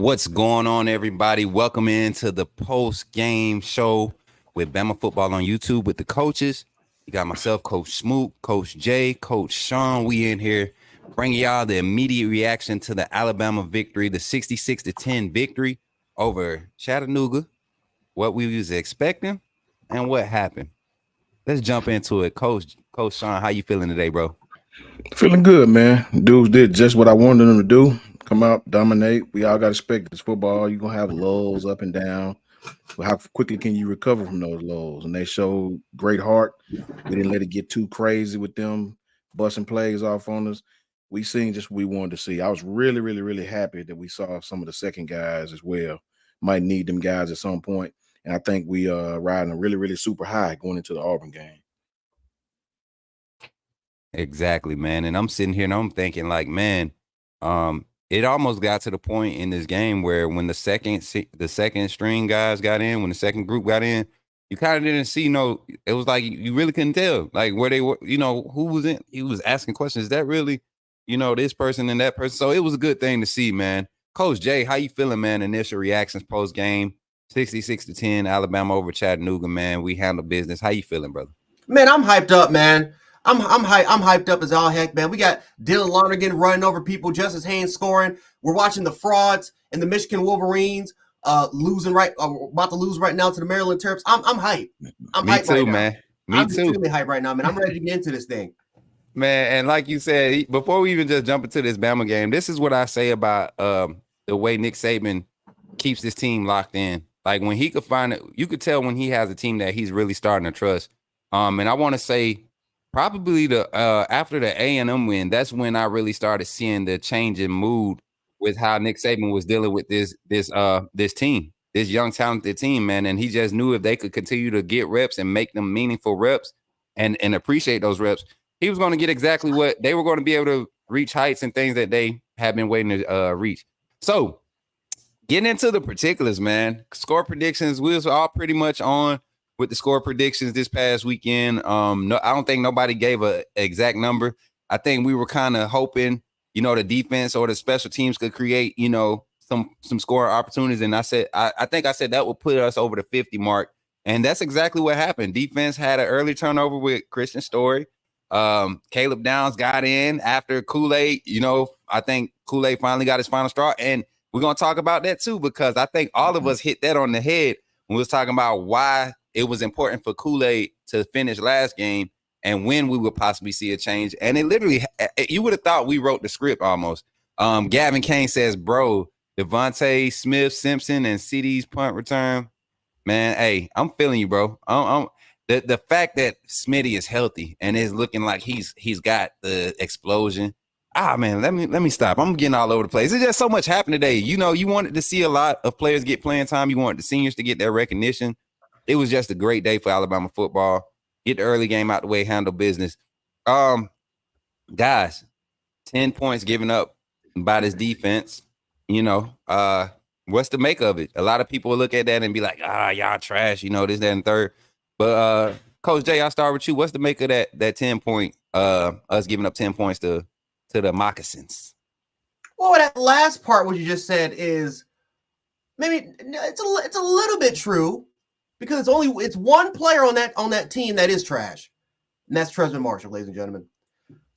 What's going on, everybody? Welcome into the post-game show with Bama Football on YouTube with the coaches. You got myself, Coach Smoot, Coach Jay, Coach Sean. We in here bringing y'all the immediate reaction to the Alabama victory, the 66-10 victory over Chattanooga, what we was expecting, and what happened. Let's jump into it. Coach Sean, how you feeling today, bro? Feeling good, man. Dudes did just what I wanted them to do. Come out, dominate. We all got to expect this football. You're going to have lulls up and down. But how quickly can you recover from those lulls? And they showed great heart. We didn't let it get too crazy with them busting plays off on us. We seen just what we wanted to see. I was really, really, really happy that we saw some of the second guys as well. Might need them guys at some point. And I think we riding a really, really super high going into the Auburn game. Exactly, man. And I'm sitting here and I'm thinking like, man, it almost got to the point in this game where when the second string guys got in, when the second group got in, you kind of didn't see it was like you really couldn't tell like where they were, who was in. He was asking questions. Is that really, this person and that person? So it was a good thing to see, man. Coach Jay, how you feeling, man? Initial reactions post game, 66-10, Alabama over Chattanooga, man. We handle business. How you feeling, brother? Man, I'm hyped up, man. I'm hyped up as all heck, man. We got Dylan Lonergan running over people, Justice Haynes scoring. We're watching the frauds and the Michigan Wolverines about to lose right now to the Maryland Terps. I'm hyped. I'm Me hyped too, right man. now. Me I'm too. extremely hyped right now, man. I'm ready to get into this thing. Man, and like you said, before we even just jump into this Bama game, this is what I say about the way Nick Saban keeps this team locked in. Like when he could find it, you could tell when he has a team that he's really starting to trust. And I want to say probably after the A&M win, that's when I really started seeing the change in mood with how Nick Saban was dealing with this team, this young talented team, man. And he just knew if they could continue to get reps and make them meaningful reps and appreciate those reps, he was going to get exactly what they were going to be able to reach heights and things that they have been waiting to reach. So getting into the particulars, man, score predictions, we was all pretty much on with the score predictions this past weekend. No, I don't think nobody gave an exact number. I think we were kind of hoping, the defense or the special teams could create, some score opportunities. And I think I said that would put us over the 50 mark. And that's exactly what happened. Defense had an early turnover with Christian Story. Caleb Downs got in after Kool-Aid. I think Kool-Aid finally got his final straw. And we're going to talk about that too, because I think all of us hit that on the head when we was talking about why it was important for Kool-Aid to finish last game and when we would possibly see a change. And it literally, you would have thought we wrote the script almost. Gavin Kane says, bro, Devontae Smith, Simpson, and CD's punt return. Man, hey, I'm feeling you, bro. The fact that Smitty is healthy and is looking like he's got the explosion. Man, let me stop. I'm getting all over the place. There's just so much happened today. You wanted to see a lot of players get playing time. You wanted the seniors to get their recognition. It was just a great day for Alabama football. Get the early game out the way, handle business. Guys, 10 points given up by this defense. What's the make of it? A lot of people will look at that and be like, y'all trash, this, that, and third. But Coach Jay, I'll start with you. What's the make of that 10-point, us giving up 10 points to the Moccasins? Well, that last part, what you just said is maybe it's a little bit true. Because it's one player on that team that is trash, and that's Trezmen Marshall, ladies and gentlemen.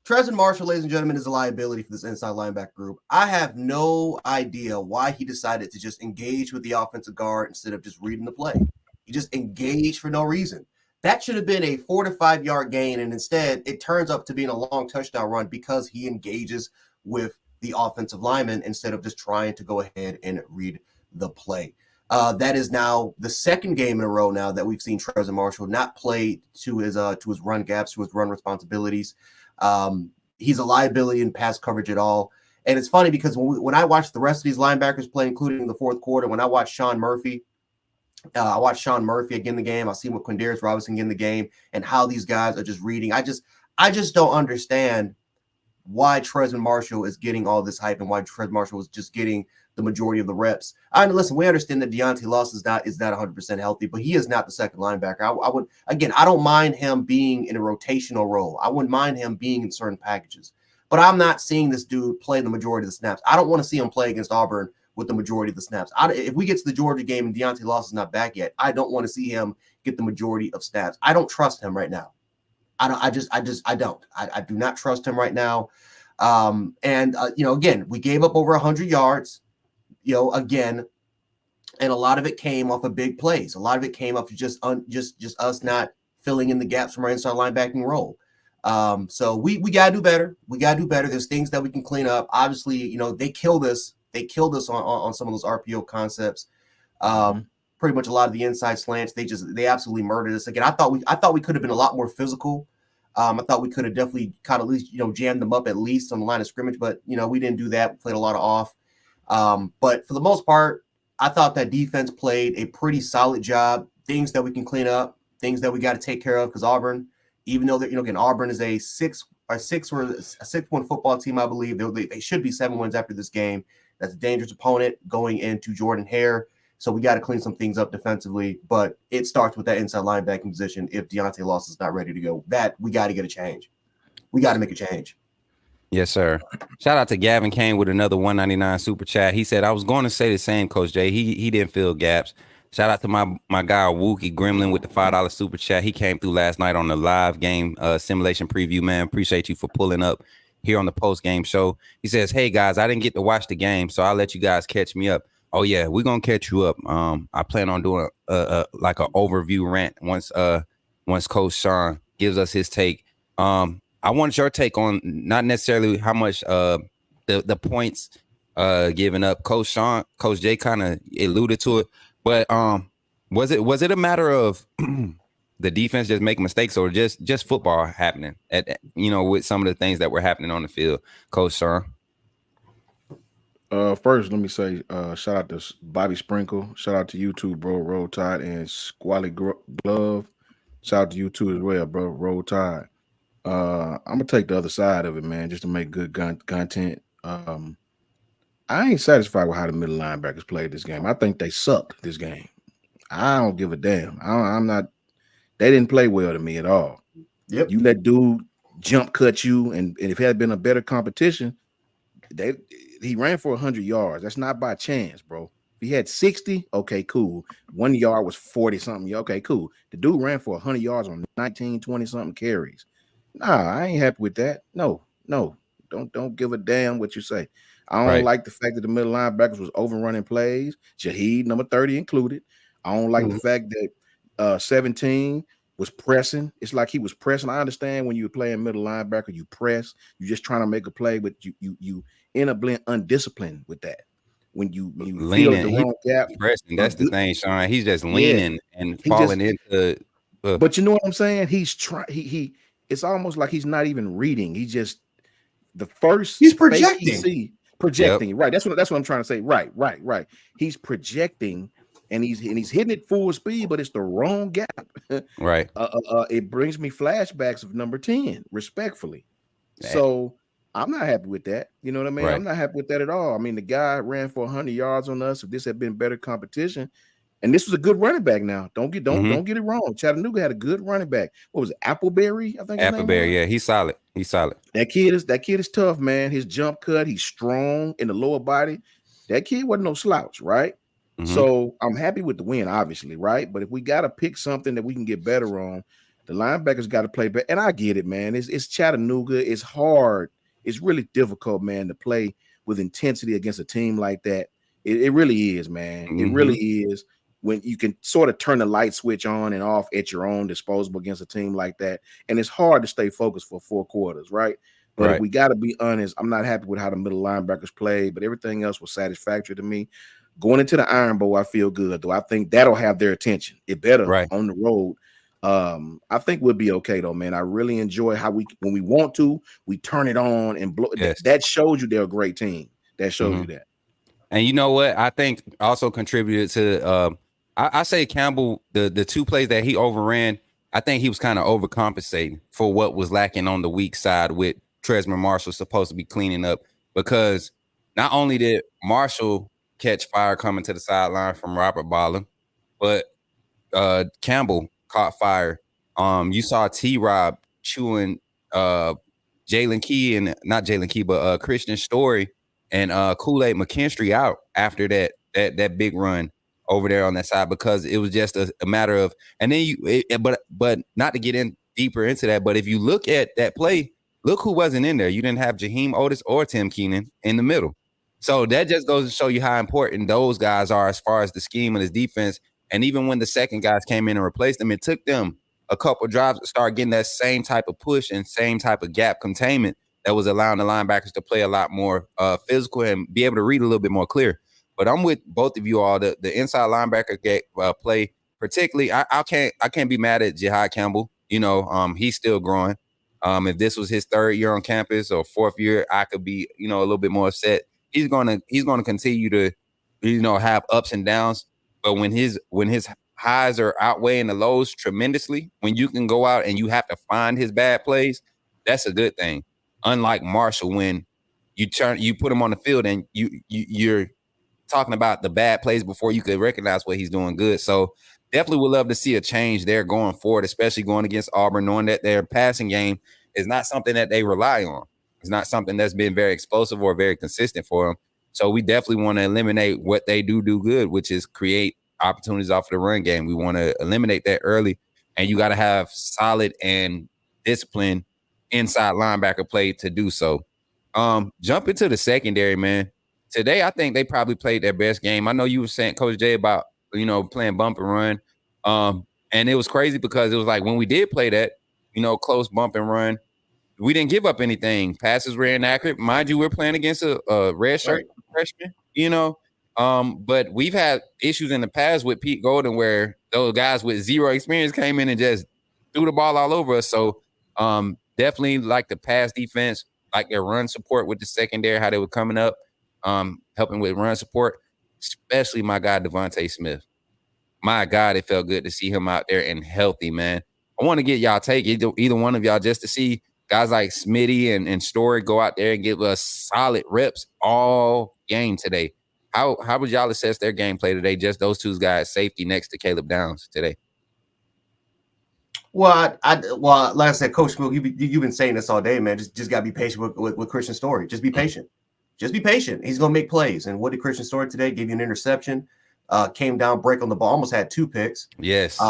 Trezmen Marshall, ladies and gentlemen, is a liability for this inside linebacker group. I have no idea why he decided to just engage with the offensive guard instead of just reading the play. He just engaged for no reason. That should have been a 4 to 5 yard gain, and instead it turns up to being a long touchdown run because he engages with the offensive lineman instead of just trying to go ahead and read the play. That is now the second game in a row now that we've seen Trezmen Marshall not play to his run gaps, to his run responsibilities. He's a liability in pass coverage at all. And it's funny because when I watch the rest of these linebackers play, including the fourth quarter, when I watch Sean Murphy, again in the game. I see what Quindarius Robinson in the game and how these guys are just reading. I just don't understand why Trezmen Marshall is getting all this hype and why Trezmen Marshall is just getting the majority of the reps. Listen, we understand that Deontay Loss is not 100% healthy, but he is not the second linebacker. I don't mind him being in a rotational role. I wouldn't mind him being in certain packages, but I'm not seeing this dude play the majority of the snaps. I don't want to see him play against Auburn with the majority of the snaps. If we get to the Georgia game and Deontay Lawson is not back yet, I don't want to see him get the majority of snaps. I don't trust him right now. I do not trust him right now. Again, we gave up over 100 yards, again, and a lot of it came off of big plays. A lot of it came off of just us not filling in the gaps from our inside linebacking role. So we got to do better. We got to do better. There's things that we can clean up. Obviously, they killed us. They killed us on some of those RPO concepts. Pretty much a lot of the inside slants. They absolutely murdered us. Again, I thought we could have been a lot more physical. I thought we could have definitely caught at least, jammed them up at least on the line of scrimmage, but we didn't do that. We played a lot of off. But for the most part, I thought that defense played a pretty solid job. Things that we can clean up, things that we got to take care of, because Auburn, even though again, Auburn is a 6-1 football team, I believe they should be 7 wins after this game. That's a dangerous opponent going into Jordan-Hare. So we got to clean some things up defensively, but it starts with that inside linebacking position. If Deontay Lawson's not ready to go, that we got to get a change. We got to make a change. Yes, sir. Shout out to Gavin Kane with another 199 super chat. He said, I was going to say the same, Coach Jay. He didn't fill gaps. Shout out to my guy Wookie Gremlin with the $5 super chat. He came through last night on the live game simulation preview, man. Appreciate you for pulling up here on the post game show. He says, hey guys, I didn't get to watch the game, so I'll let you guys catch me up. Oh yeah, we're gonna catch you up. I plan on doing like an overview rant once Coach Sean gives us his take. I want your take on not necessarily how much the points given up. Coach Jay kind of alluded to it, but was it a matter of the defense just making mistakes, or just football happening with some of the things that were happening on the field, Coach Sean? First, let me say shout out to Bobby Sprinkle. Shout out to you too, bro. Roll Tide and Squally Glove. Shout out to you too as well, bro. Roll Tide. I'm gonna take the other side of it, man, just to make good content. I ain't satisfied with how the middle linebackers played this game. I think they sucked this game. I don't give a damn. I'm not. They didn't play well to me at all. Yep. You let dude jump cut you, and if it had been a better competition, he ran for 100 yards. That's not by chance, bro. If he had 60, okay, cool. 1 yard was 40 something. Okay, cool. The dude ran for 100 yards on 19, 20 something carries. Nah, I ain't happy with that. No. Don't give a damn what you say. I don't like the fact that the middle linebackers was overrunning plays. Shaheed, number 30 included. I don't like the fact that 17 was pressing. It's like he was pressing. I understand when you're playing middle linebacker, you press. You're just trying to make a play, but you end up being undisciplined with that. When you feel the wrong gap. Pressing, that's the thing, Sean. He's just leaning and falling into. But you know what I'm saying? He's trying. He. It's almost like he's not even reading. He just the first. He's projecting. Projecting. Yep. Right. That's what I'm trying to say. Right. He's projecting. And he's hitting it full speed, but it's the wrong gap. Right. It brings me flashbacks of number 10, respectfully. So I'm not happy with that. You know what I mean? Right. I'm not happy with that at all. I mean, the guy ran for 100 yards on us. If this had been better competition, and this was a good running back. Now, don't get it wrong. Chattanooga had a good running back. What was it? Appleberry, I think. Appleberry, yeah, he's solid. That kid is tough, man. His jump cut, he's strong in the lower body. That kid wasn't no slouch, right? So I'm happy with the win, obviously, right? But if we got to pick something that we can get better on, the linebackers got to play better. And I get it, man. It's Chattanooga. It's hard. It's really difficult, man, to play with intensity against a team like that. It really is, man. It really is. When you can sort of turn the light switch on and off at your own disposal against a team like that. And it's hard to stay focused for 4 quarters, right? But if we got to be honest, I'm not happy with how the middle linebackers played, but everything else was satisfactory to me. Going into the Iron Bowl, I feel good, though. I think that'll have their attention. It better on the road. I think we'll be okay, though, man. I really enjoy how when we want to, we turn it on and blow. Yes. That shows you they're a great team. That shows you that. And you know what? I think also contributed to I say Campbell, the 2 plays that he overran, I think he was kind of overcompensating for what was lacking on the weak side with Tresman Marshall supposed to be cleaning up, because not only did Marshall catch fire coming to the sideline from Robert Balla, but Campbell caught fire. You saw T-Rob chewing Jalen Key, and not Jalen Key, but Christian Story, and Kool-Aid McKinstry out after that big run over there on that side, because it was just a matter of, and then but not to get in deeper into that, but if you look at that play, look who wasn't in there. You didn't have Jaheim Otis or Tim Keenan in the middle. So that just goes to show you how important those guys are as far as the scheme and his defense. And even when the second guys came in and replaced them, it took them a couple drives to start getting that same type of push and same type of gap containment that was allowing the linebackers to play a lot more physical and be able to read a little bit more clear. But I'm with both of you all. The inside linebacker play, particularly, I can't be mad at Jihad Campbell. He's still growing. If this was his third year on campus or fourth year, I could be, a little bit more upset. He's gonna continue to, have ups and downs. But when his highs are outweighing the lows tremendously, when you can go out and you have to find his bad plays, that's a good thing. Unlike Marshall, when you put him on the field and you're talking about the bad plays before you could recognize what he's doing good. So definitely would love to see a change there going forward, especially going against Auburn, knowing that their passing game is not something that they rely on. It's not something that's been very explosive or very consistent for them. So we definitely want to eliminate what they do good, which is create opportunities off of the run game. We want to eliminate that early, and you got to have solid and disciplined inside linebacker play to do so. Jump into the secondary, man. Today, I think they probably played their best game. I know you were saying, Coach Jay, about, playing bump and run. And it was crazy because it was like when we did play that, close bump and run, we didn't give up anything. Passes were inaccurate. Mind you, we're playing against a red shirt freshman, but we've had issues in the past with Pete Golden where those guys with zero experience came in and just threw the ball all over us. So definitely like the pass defense, like their run support with the secondary, how they were coming up, helping with run support, especially my guy, Devontae Smith. My God, it felt good to see him out there and healthy, man. I want to get y'all take either one of y'all just to see guys like Smitty and Story go out there and give us solid reps all game today. How would y'all assess their gameplay today? Just those two guys, safety next to Caleb Downs today. Well, like I said, Coach Smook, you've been saying this all day, man. Just gotta be patient with Christian Story. Just be patient. Just be patient. He's gonna make plays. And what did Christian Story today? Give you an interception, came down, break on the ball, almost had 2 picks. Yes.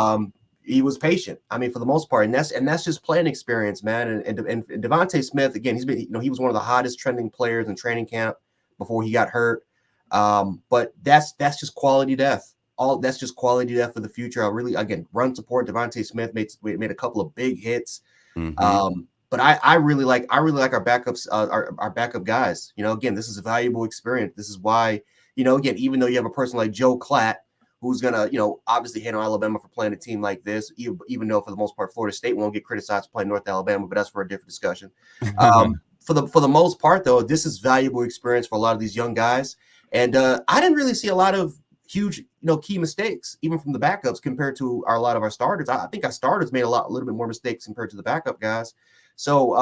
He was patient. I mean, for the most part, and that's just playing experience, man. And Devontae Smith, again, he's been, he was one of the hottest trending players in training camp before he got hurt. But that's just quality depth. That's just quality depth for the future. I really, again, run support. Devontae Smith made a couple of big hits. Mm-hmm. But I really like our backups, our backup guys. Again, this is a valuable experience. This is why, again, even though you have a person like Joe Klatt, who's gonna, obviously hate on Alabama for playing a team like this, even though for the most part Florida State won't get criticized for playing North Alabama, but that's for a different discussion. For the most part, though, this is valuable experience for a lot of these young guys, and I didn't really see a lot of huge, key mistakes even from the backups compared to a lot of our starters. I think our starters made a little bit more mistakes compared to the backup guys. So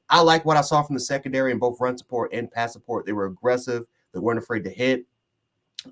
I like what I saw from the secondary in both run support and pass support. They were aggressive. They weren't afraid to hit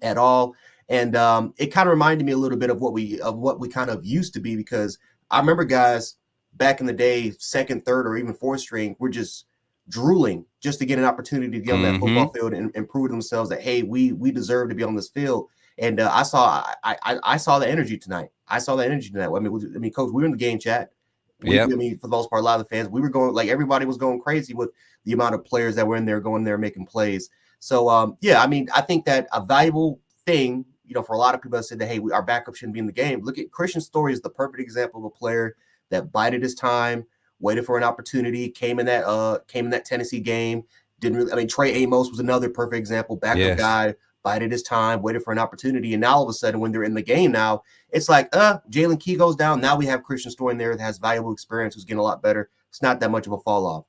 at all. And it kind of reminded me a little bit of what we kind of used to be, because I remember guys back in the day, second, third, or even fourth string, were just drooling just to get an opportunity to get on that football field and prove themselves that, hey, we deserve to be on this field. And I saw the energy tonight. I mean, Coach, we were in the game chat. I mean, for the most part, a lot of the fans, we were going, like, everybody was going crazy with the amount of players that were in there going there making plays. So I mean, I think that a valuable thing, for a lot of people that said that, hey, our backup shouldn't be in the game. Look at Christian Story is the perfect example of a player that bided his time, waited for an opportunity, came in that Tennessee game. Didn't really. I mean, Trey Amos was another perfect example. Backup guy, bided his time, waited for an opportunity, and now all of a sudden, when they're in the game now, it's like, Jalen Key goes down. Now we have Christian Story in there that has valuable experience, who's getting a lot better. It's not that much of a fall off.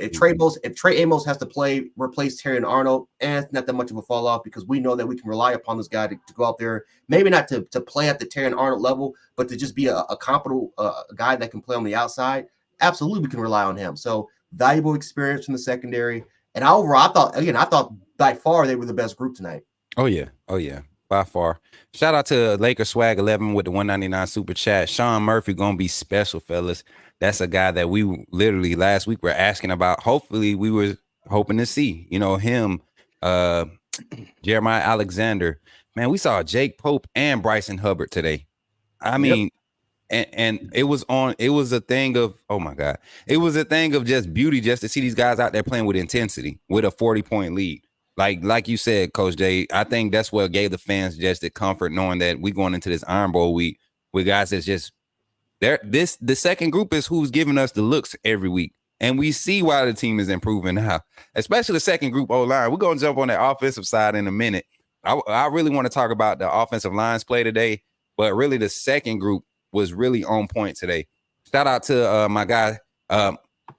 If Trey Amos has to replace Terry and Arnold, it's not that much of a fall off, because we know that we can rely upon this guy to go out there, maybe not to play at the Terry and Arnold level, but to just be a competent guy that can play on the outside. Absolutely, we can rely on him. So valuable experience from the secondary. And overall, I thought by far they were the best group tonight. Oh yeah, by far. Shout out to Laker Swag 11 with the 199 super chat. Sean Murphy gonna be special, fellas. That's a guy that we literally last week were asking about. Hopefully, we were hoping to see, him Jeremiah Alexander. Man, we saw Jake Pope and Bryson Hubbard today. I mean, and it was a thing of, oh my God, it was a thing of just beauty just to see these guys out there playing with intensity with a 40-point lead. Like you said, Coach Jay, I think that's what gave the fans just the comfort knowing that we going into this Iron Bowl week with guys that's just there. The second group is who's giving us the looks every week. And we see why the team is improving now, especially the second group O-line. We're going to jump on the offensive side in a minute. I really want to talk about the offensive line's play today, but really the second group was really on point today. Shout out to my guy,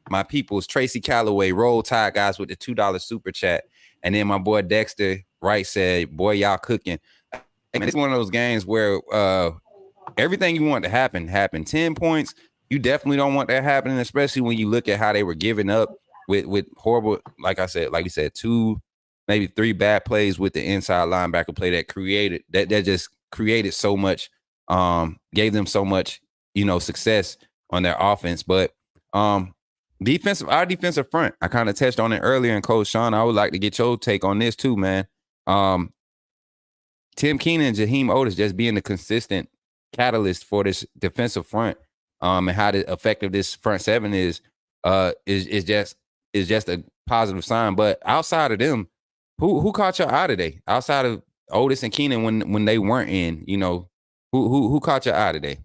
my peoples, Tracy Calloway, Roll Tide guys with the $2 super chat. And then my boy Dexter Wright said, boy, y'all cooking. And it's one of those games where everything you want to happen happened. 10 points. You definitely don't want that happening, especially when you look at how they were giving up with horrible, like you said, 2, maybe 3 bad plays with the inside linebacker play that just created so much, gave them so much, success on their offense. But our defensive front, I kind of touched on it earlier. And Coach Sean, I would like to get your take on this too, man. Tim Keenan and Jaheim Otis just being the consistent catalyst for this defensive front. And how effective this front seven is just a positive sign. But outside of them, who caught your eye today? Outside of Otis and Keenan when they weren't in, who caught your eye today?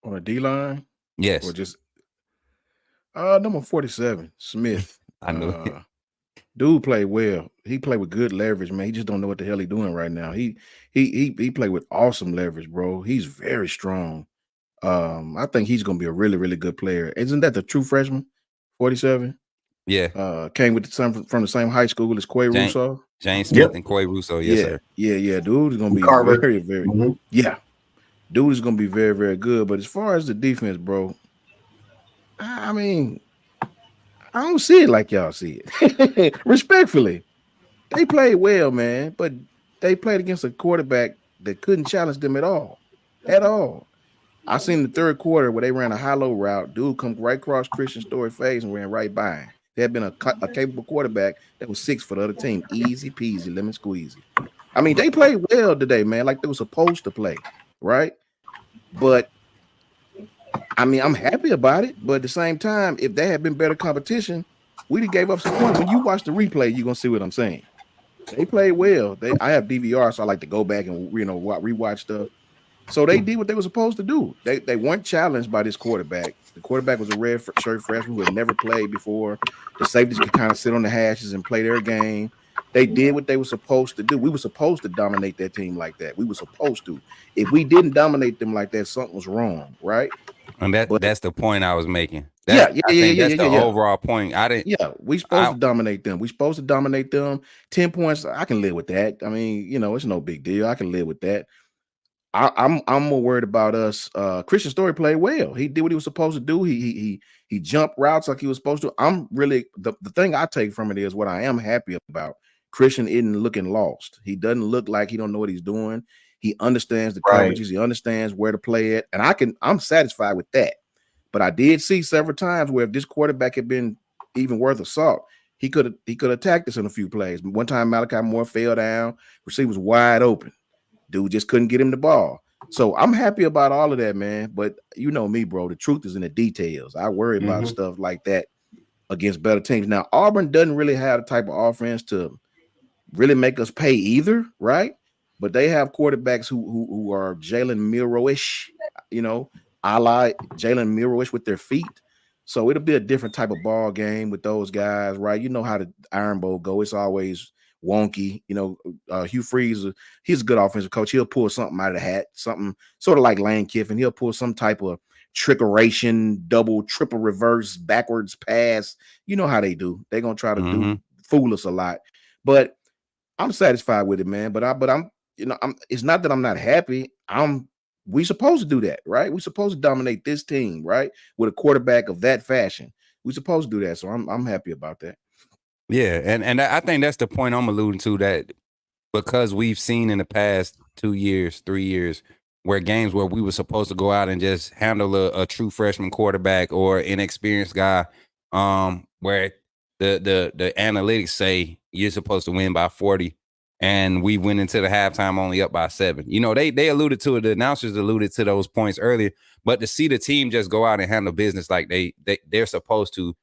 On a D line? Yes. Or just number 47, Smith. I know. Dude played well. He played with good leverage, man. He just don't know what the hell he's doing right now. He played with awesome leverage, bro. He's very strong. I think he's gonna be a really, really good player. Isn't that the true freshman? 47? Yeah. Came with from the same high school as Quay Russo. James Smith and Quay Russo, yes, sir. Yeah. Dude is gonna be very, very Dude is gonna be very, very good. But as far as the defense, bro, I mean, I don't see it like y'all see it. Respectfully. They played well, man, but they played against a quarterback that couldn't challenge them at all. At all. I seen the third quarter where they ran a high-low route. Dude come right across Christian Story face and ran right by him. There had been a capable quarterback that was 6 for the other team. Easy peasy, lemon squeezy. I mean, they played well today, man, like they were supposed to play, right? But, I mean, I'm happy about it. But at the same time, if there had been better competition, we'd have gave up some points. When you watch the replay, you're going to see what I'm saying. They played well. I have DVR, so I like to go back and, rewatch stuff. So they did what they were supposed to do. They weren't challenged by this quarterback. The quarterback was a red shirt freshman who had never played before. The safeties could kind of sit on the hashes and play their game. They did what they were supposed to do. We were supposed to dominate that team like that. We were supposed to. If we didn't dominate them like that, something was wrong, right? And that's the point I was making. That's the overall point. We supposed to dominate them. We supposed to dominate them. 10 points, I can live with that. I mean, it's no big deal. I can live with that. I'm more worried about us. Christian Story played well. He did what he was supposed to do. He jumped routes like he was supposed to. I'm really the thing I take from it is what I am happy about. Christian isn't looking lost. He doesn't look like he don't know what he's doing. He understands the coverages. He understands where to play it, and I'm satisfied with that. But I did see several times where if this quarterback had been even worth a salt, he could attack us in a few plays. One time Malachi Moore fell down, receiver was wide open. Dude just couldn't get him the ball. So I'm happy about all of that, man. But you know me, bro. The truth is in the details. I worry about stuff like that against better teams. Now, Auburn doesn't really have the type of offense to really make us pay either, right? But they have quarterbacks who are Jalen Milrow-ish, a la Jalen Milrow-ish with their feet. So it'll be a different type of ball game with those guys, right? You know how the Iron Bowl go. It's always wonky. Hugh Freeze, he's a good offensive coach. He'll pull something out of the hat, something sort of like Lane Kiffin. He'll pull some type of trickeration, double, triple reverse, backwards pass. You know how they do. They're gonna try to fool us a lot. But I'm satisfied with it, man. But I'm it's not that I'm not happy. We supposed to do that, right? We supposed to dominate this team, right? With a quarterback of that fashion. We supposed to do that. So I'm happy about that. Yeah, and I think that's the point I'm alluding to, that because we've seen in the past 2 years, 3 years, where games where we were supposed to go out and just handle a true freshman quarterback or inexperienced guy, where the analytics say you're supposed to win by 40, and we went into the halftime only up by 7. You know, they alluded to it. The announcers alluded to those points earlier, but to see the team just go out and handle business like they're supposed to,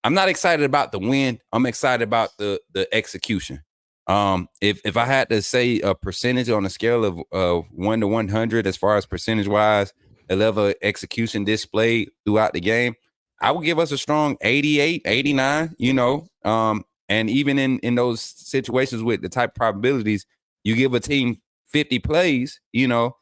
I'm not excited about the win. I'm excited about the execution. If I had to say a percentage on a scale of 1 to 100 as far as percentage wise, the level of execution displayed throughout the game, I would give us a strong 88, 89, you know. And even in those situations with the type of probabilities, you give a team 50 plays, you know,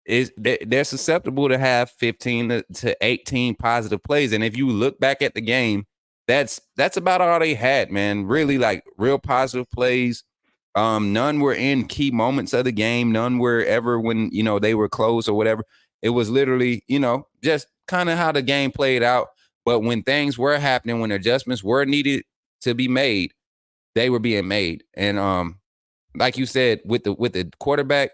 they're susceptible to have 15 to 18 positive plays. And if you look back at the game, that's about all they had, man. Really, like, real positive plays. None were in key moments of the game. None were ever when, you know, they were close or whatever. It was literally, you know, just kind of how the game played out. But when things were happening, when adjustments were needed to be made, they were being made. And like you said, with the quarterback,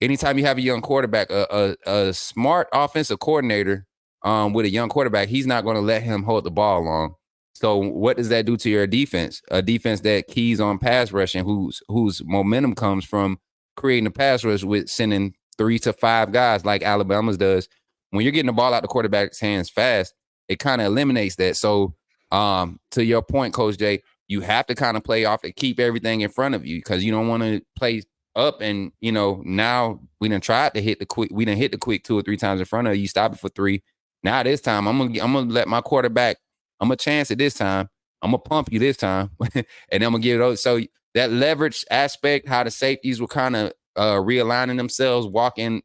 anytime you have a young quarterback, a smart offensive coordinator with a young quarterback, he's not going to let him hold the ball long. So what does that do to your defense? A defense that keys on pass rushing, whose momentum comes from creating a pass rush with sending 3 to 5 guys like Alabama's does. When you're getting the ball out the quarterback's hands fast, it kind of eliminates that. So to your point, Coach Jay, you have to kind of play off to keep everything in front of you, because you don't want to play up and, you know, now we done tried to hit the quick. We done hit the quick 2 or 3 times in front of you. Stop it for 3. Now this time I'm gonna let my quarterback. I'm gonna chance it this time. I'm gonna pump you this time, and I'm gonna give it over. So that leverage aspect, how the safeties were kind of realigning themselves, walking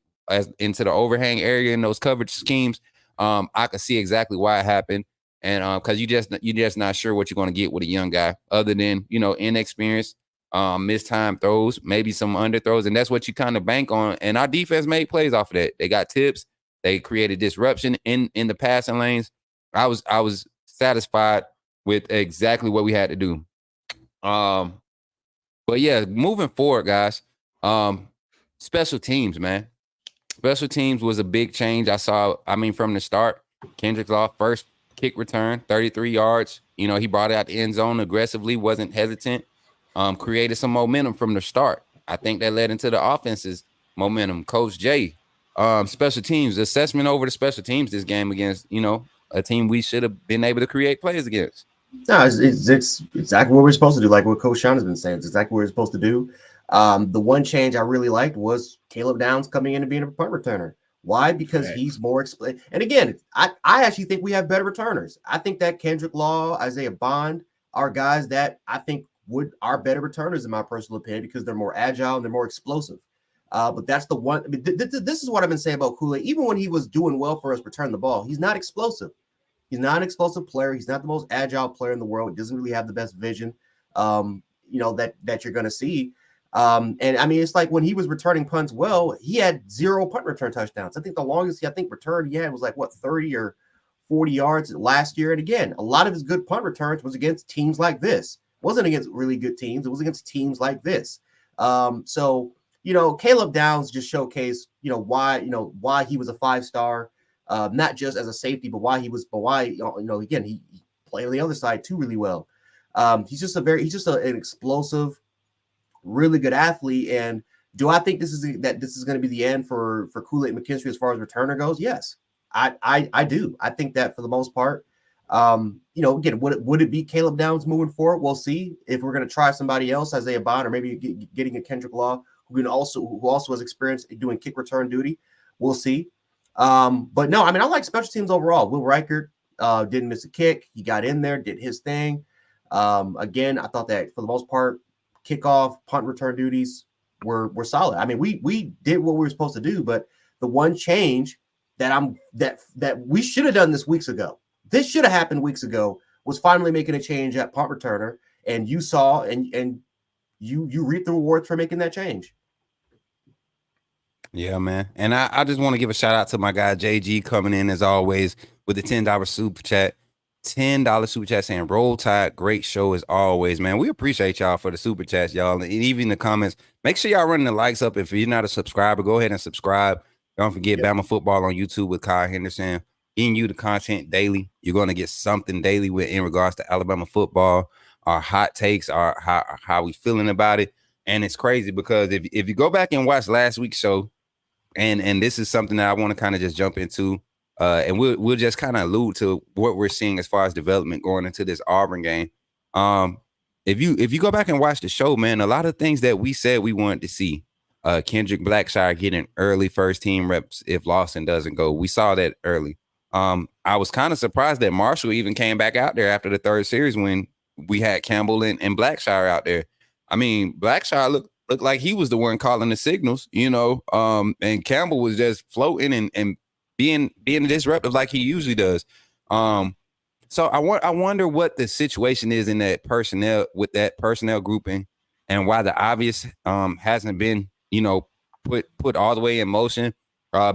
into the overhang area in those coverage schemes. I could see exactly why it happened, and because you're just not sure what you're gonna get with a young guy, other than, you know, inexperience, mistimed throws, maybe some underthrows, and that's what you kind of bank on. And our defense made plays off of that. They got tips. They created disruption in the passing lanes. I was satisfied with exactly what we had to do. But yeah, moving forward, guys, special teams, man. Special teams was a big change. I mean, from the start, Kendrick Law, first kick return, 33 yards. You know, he brought it out the end zone aggressively, wasn't hesitant, created some momentum from the start. I think that led into the offense's momentum. Coach Jay, special teams, assessment over the special teams this game against, you know, a team we should have been able to create plays against. No, it's exactly what we're supposed to do. Like what Coach Sean has been saying, it's exactly what we're supposed to do. The one change I really liked was Caleb Downs coming in and being a punt returner. Why? Because he's more explained. And again, I actually think we have better returners. I think that Kendrick Law, Isaiah Bond are guys that I think are better returners in my personal opinion, because they're more agile and they're more explosive. But that's the one. I mean, this is what I've been saying about Kool-Aid. Even when he was doing well for us returning the ball, he's not explosive. He's not an explosive player. He's not the most agile player in the world. He doesn't really have the best vision, you know, that you're going to see. And I mean, it's like when he was returning punts well, he had 0 punt return touchdowns. I think the longest return he had was like 30 or 40 yards last year. And again, a lot of his good punt returns was against teams like this. It wasn't against really good teams. It was against teams like this. So, you know, Caleb Downs just showcased, you know, why he was a 5-star, not just as a safety, but why, you know, again, he played on the other side too really well. He's just an explosive, really good athlete. And do I think this is going to be the end for Kool-Aid McKinstry as far as returner goes? Yes, I do. I think that for the most part, you know, again, would it be Caleb Downs moving forward? We'll see. If we're going to try somebody else, Isaiah Bond, or maybe getting a Kendrick Law, who also has experience doing kick return duty, we'll see. But no, I mean, I like special teams overall. Will Reichert didn't miss a kick. He got in there, did his thing. Again, I thought that for the most part, kickoff, punt return duties were solid. I mean, we did what we were supposed to do, but the one change that we should have done this weeks ago, this should have happened weeks ago, was finally making a change at punt returner, and you saw and you reaped the rewards for making that change. Yeah, man. And I just want to give a shout out to my guy JG coming in as always with the $10 super chat. $10 super chat saying roll tide, great show as always, man. We appreciate y'all for the super chats, y'all, and even the comments. Make sure y'all running the likes up. If you're not a subscriber, go ahead and subscribe. Don't forget Bama Football on YouTube with Kyle Henderson. getting you the content daily. You're going to get something daily in regards to Alabama football, our hot takes, our how we feeling about it. And it's crazy because if you go back and watch last week's show, and this is something that I want to kind of just jump into, and we'll just kind of allude to what we're seeing as far as development going into this Auburn game. If you go back and watch the show, man, a lot of things that we said we wanted to see. Kendrick Blackshire getting early first team reps if Lawson doesn't go. We saw that early. I was kind of surprised that Marshall even came back out there after the third series when we had Campbell and Blackshire out there. I mean, Blackshire looked like he was the one calling the signals, and Campbell was just floating and being disruptive like he usually does. So I wonder what the situation is in that personnel with that personnel grouping, and why the obvious hasn't been put all the way in motion.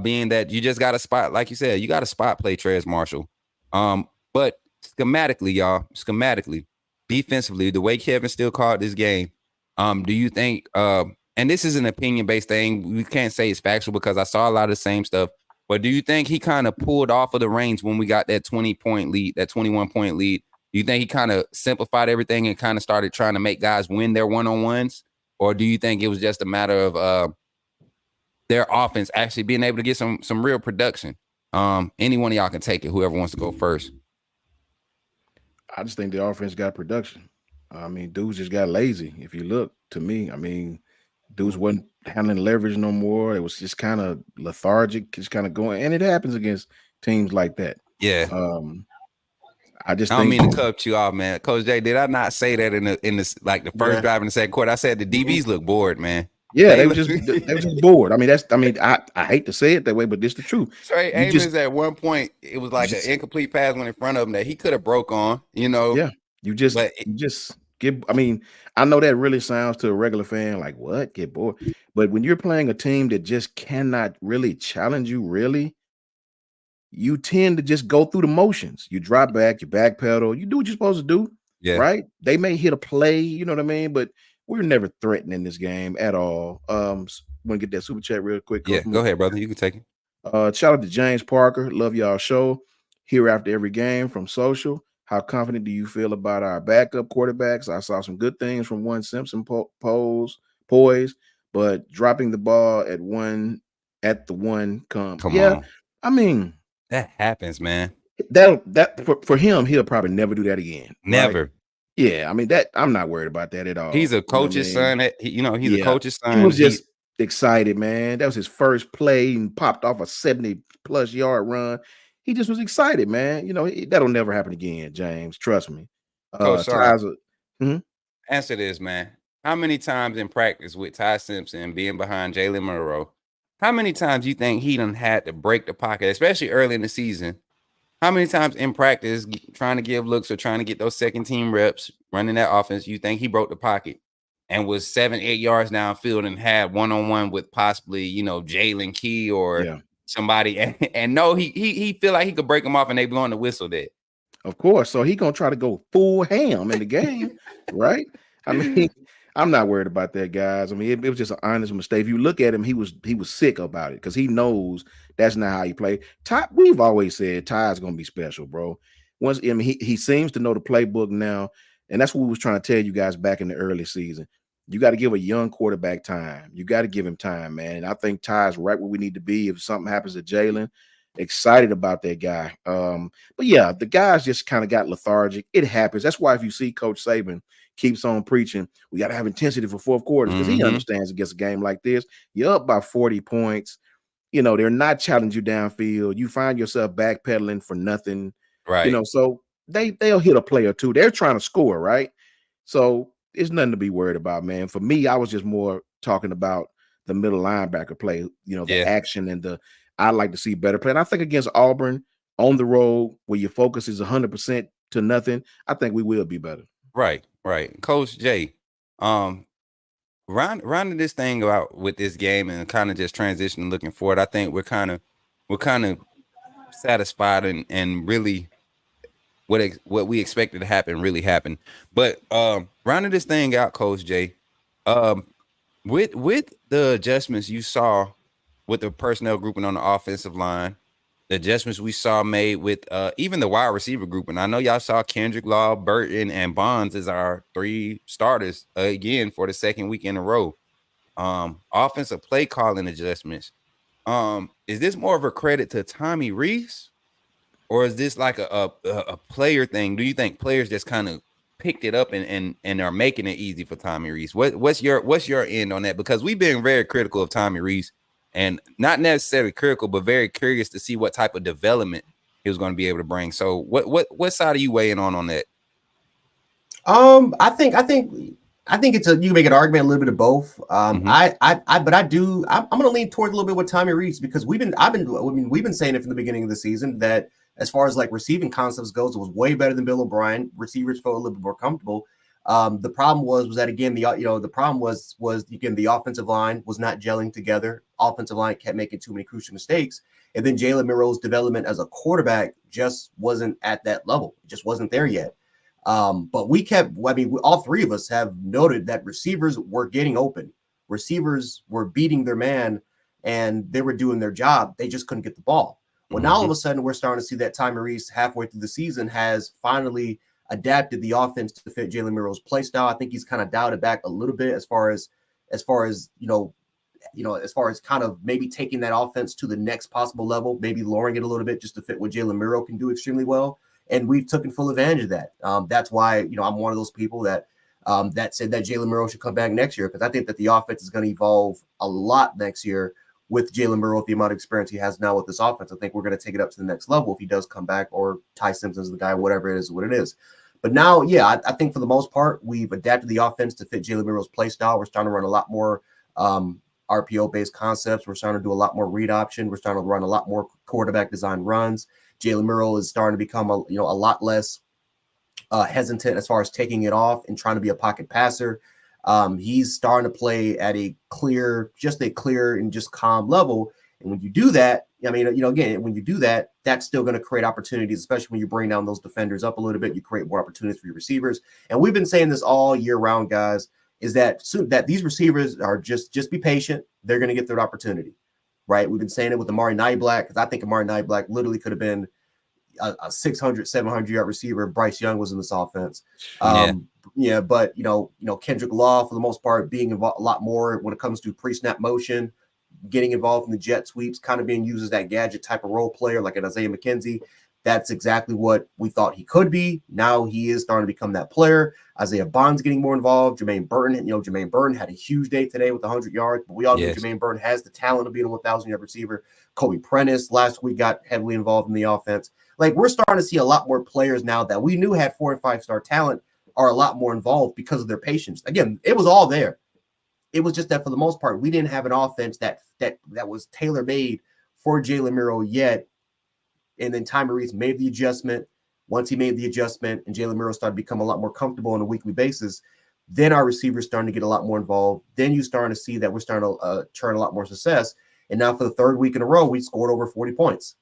Being that you just got a spot, like you said, you got a spot play Trez Marshall. But schematically, defensively, the way Kevin still called this game, do you think? And this is an opinion-based thing. We can't say it's factual because I saw a lot of the same stuff. But do you think he kind of pulled off of the reins when we got that 20-point lead, that 21-point lead? Do you think he kind of simplified everything and kind of started trying to make guys win their one-on-ones? Or do you think it was just a matter of their offense actually being able to get some real production? Any one of y'all can take it, whoever wants to go first. I just think the offense got production. I mean, dudes just got lazy. If you look, to me, I mean, dudes wasn't handling leverage no more. It was just kind of lethargic, just kind of going. And it happens against teams like that. Yeah. I don't mean to cut you off, man. Coach Jay, did I not say that in the like the first drive in the second quarter? I said the DBs look bored, man. Yeah, they were just bored. I mean, I hate to say it that way, but it's the truth. Trey Amos at one point, it was like an incomplete pass went in front of him that he could have broke on, Yeah, you just get. I mean, I know that really sounds to a regular fan like what get bored, but when you're playing a team that just cannot really challenge you, you tend to just go through the motions. You drop back, you backpedal, you do what you're supposed to do. Yeah, right. They may hit a play, you know what I mean, but we're never threatening this game at all. Want to get that super chat real quick? Yeah, go ahead, brother. You can take it. Shout out to James Parker. Love y'all show. Here after every game from social. How confident do you feel about our backup quarterbacks? I saw some good things from one Simpson poise, but dropping the ball at the one come on. I mean, that happens, man. That for him, he'll probably never do that again. Never. Right? Yeah, I mean that I'm not worried about that at all. He's a coach's son. He's a coach's son. He was just excited, man. That was his first play and popped off a 70+ yard run. He just was excited, man. That'll never happen again, James. Trust me. Answer this, man. How many times in practice with Ty Simpson being behind Jalen Monroe, how many times you think he done had to break the pocket, especially early in the season? How many times in practice, trying to give looks or trying to get those second team reps, running that offense, you think he broke the pocket and was 7-8 yards downfield and had one-on-one with possibly, Jalen Key or somebody, and no, he feel like he could break them off and they blowing the whistle there. Of course. So he gonna try to go full ham in the game, right? I mean, I'm not worried about that, guys. I mean, it was just an honest mistake. If you look at him, he was sick about it because he knows that's not how he play. Ty, we've always said Ty's gonna be special, bro. He seems to know the playbook now, and that's what we was trying to tell you guys back in the early season. You got to give a young quarterback time. You got to give him time, man. And I think Ty's right where we need to be. If something happens to Jalen, excited about that guy. But yeah, the guys just kind of got lethargic. It happens. That's why if you see Coach Saban keeps on preaching, we got to have intensity for fourth quarters because he understands against a game like this, you're up by 40 points. They're not challenging you downfield. You find yourself backpedaling for nothing. Right. So they'll hit a play or two. They're trying to score, right? So it's nothing to be worried about, man. For me, I was just more talking about the middle linebacker play, the action and I like to see better play. And I think against Auburn on the road where your focus is 100% to nothing, I think we will be better. Right. Coach Jay, rounding this thing out with this game and kind of just transitioning looking forward, I think we're kind of satisfied and really what we expected to happen really happened. But rounding this thing out, Coach Jay, with the adjustments you saw with the personnel grouping on the offensive line, the adjustments we saw made with even the wide receiver group. And I know y'all saw Kendrick Law, Burton, and Bonds as our 3 starters again for the second week in a row. Offensive play calling adjustments. Is this more of a credit to Tommy Rees, or is this like a player thing? Do you think players just kind of picked it up and are making it easy for Tommy Rees? What's your end on that? Because we've been very critical of Tommy Rees, and not necessarily critical, but very curious to see what type of development he was going to be able to bring. So what side are you weighing on that? I think it's you can make an argument a little bit of both. I'm going to lean towards a little bit with Tommy Rees, because we've been saying it from the beginning of the season that as far as like receiving concepts goes, it was way better than Bill O'Brien. Receivers felt a little bit more comfortable. The problem was that again, the problem was again, the offensive line was not gelling together. Offensive line kept making too many crucial mistakes. And then Jalen Milroe's development as a quarterback just wasn't at that level. It just wasn't there yet. But all 3 of us have noted that receivers were getting open. Receivers were beating their man and they were doing their job. They just couldn't get the ball. Well, now all of a sudden we're starting to see that Tommy Rees halfway through the season has finally adapted the offense to fit Jalen Milroe's play style. I think he's kind of dialed it back a little bit as far as kind of maybe taking that offense to the next possible level, maybe lowering it a little bit just to fit what Jalen Milroe can do extremely well. And we've taken full advantage of that. That's why, I'm one of those people that said that Jalen Milroe should come back next year, because I think that the offense is going to evolve a lot next year with Jalen Milroe, with the amount of experience he has now with this offense. I think we're going to take it up to the next level if he does come back, or Ty Simpson's the guy, whatever it is, what it is. But now, yeah, I think for the most part, we've adapted the offense to fit Jalen Milroe's play style. We're starting to run a lot more RPO-based concepts. We're starting to do a lot more read option. We're starting to run a lot more quarterback design runs. Jalen Milroe is starting to become a lot less hesitant as far as taking it off and trying to be a pocket passer. He's starting to play at a clear and just calm level. And when you do that, again, when you do that, that's still going to create opportunities, especially when you bring down those defenders up a little bit. You create more opportunities for your receivers. And we've been saying this all year round, guys, is that these receivers are just be patient. They're going to get their opportunity, right? We've been saying it with Amari Niblack, because I think Amari Niblack literally could have been a 600, 700-yard receiver if Bryce Young was in this offense. But Kendrick Law, for the most part, being involved a lot more when it comes to pre-snap motion, getting involved in the jet sweeps, kind of being used as that gadget type of role player like an Isaiah McKenzie. That's exactly what we thought he could be. Now he is starting to become that player. Isaiah Bond's getting more involved. Jermaine Burton had a huge day today with 100 yards, but we all know Jermaine Burton has the talent of being a 1,000-yard receiver. Kobe Prentice last week got heavily involved in the offense. Like, we're starting to see a lot more players now that we knew had 4- and 5-star talent are a lot more involved because of their patience. Again, it was all there. It was just that for the most part, we didn't have an offense that was tailor-made for Jalen Milroe yet. And then Tommy Rees made the adjustment. Once he made the adjustment and Jalen Milroe started to become a lot more comfortable on a weekly basis, then our receivers starting to get a lot more involved. Then you starting to see that we're starting to churn a lot more success. And now for the 3rd week in a row, we scored over 40 points.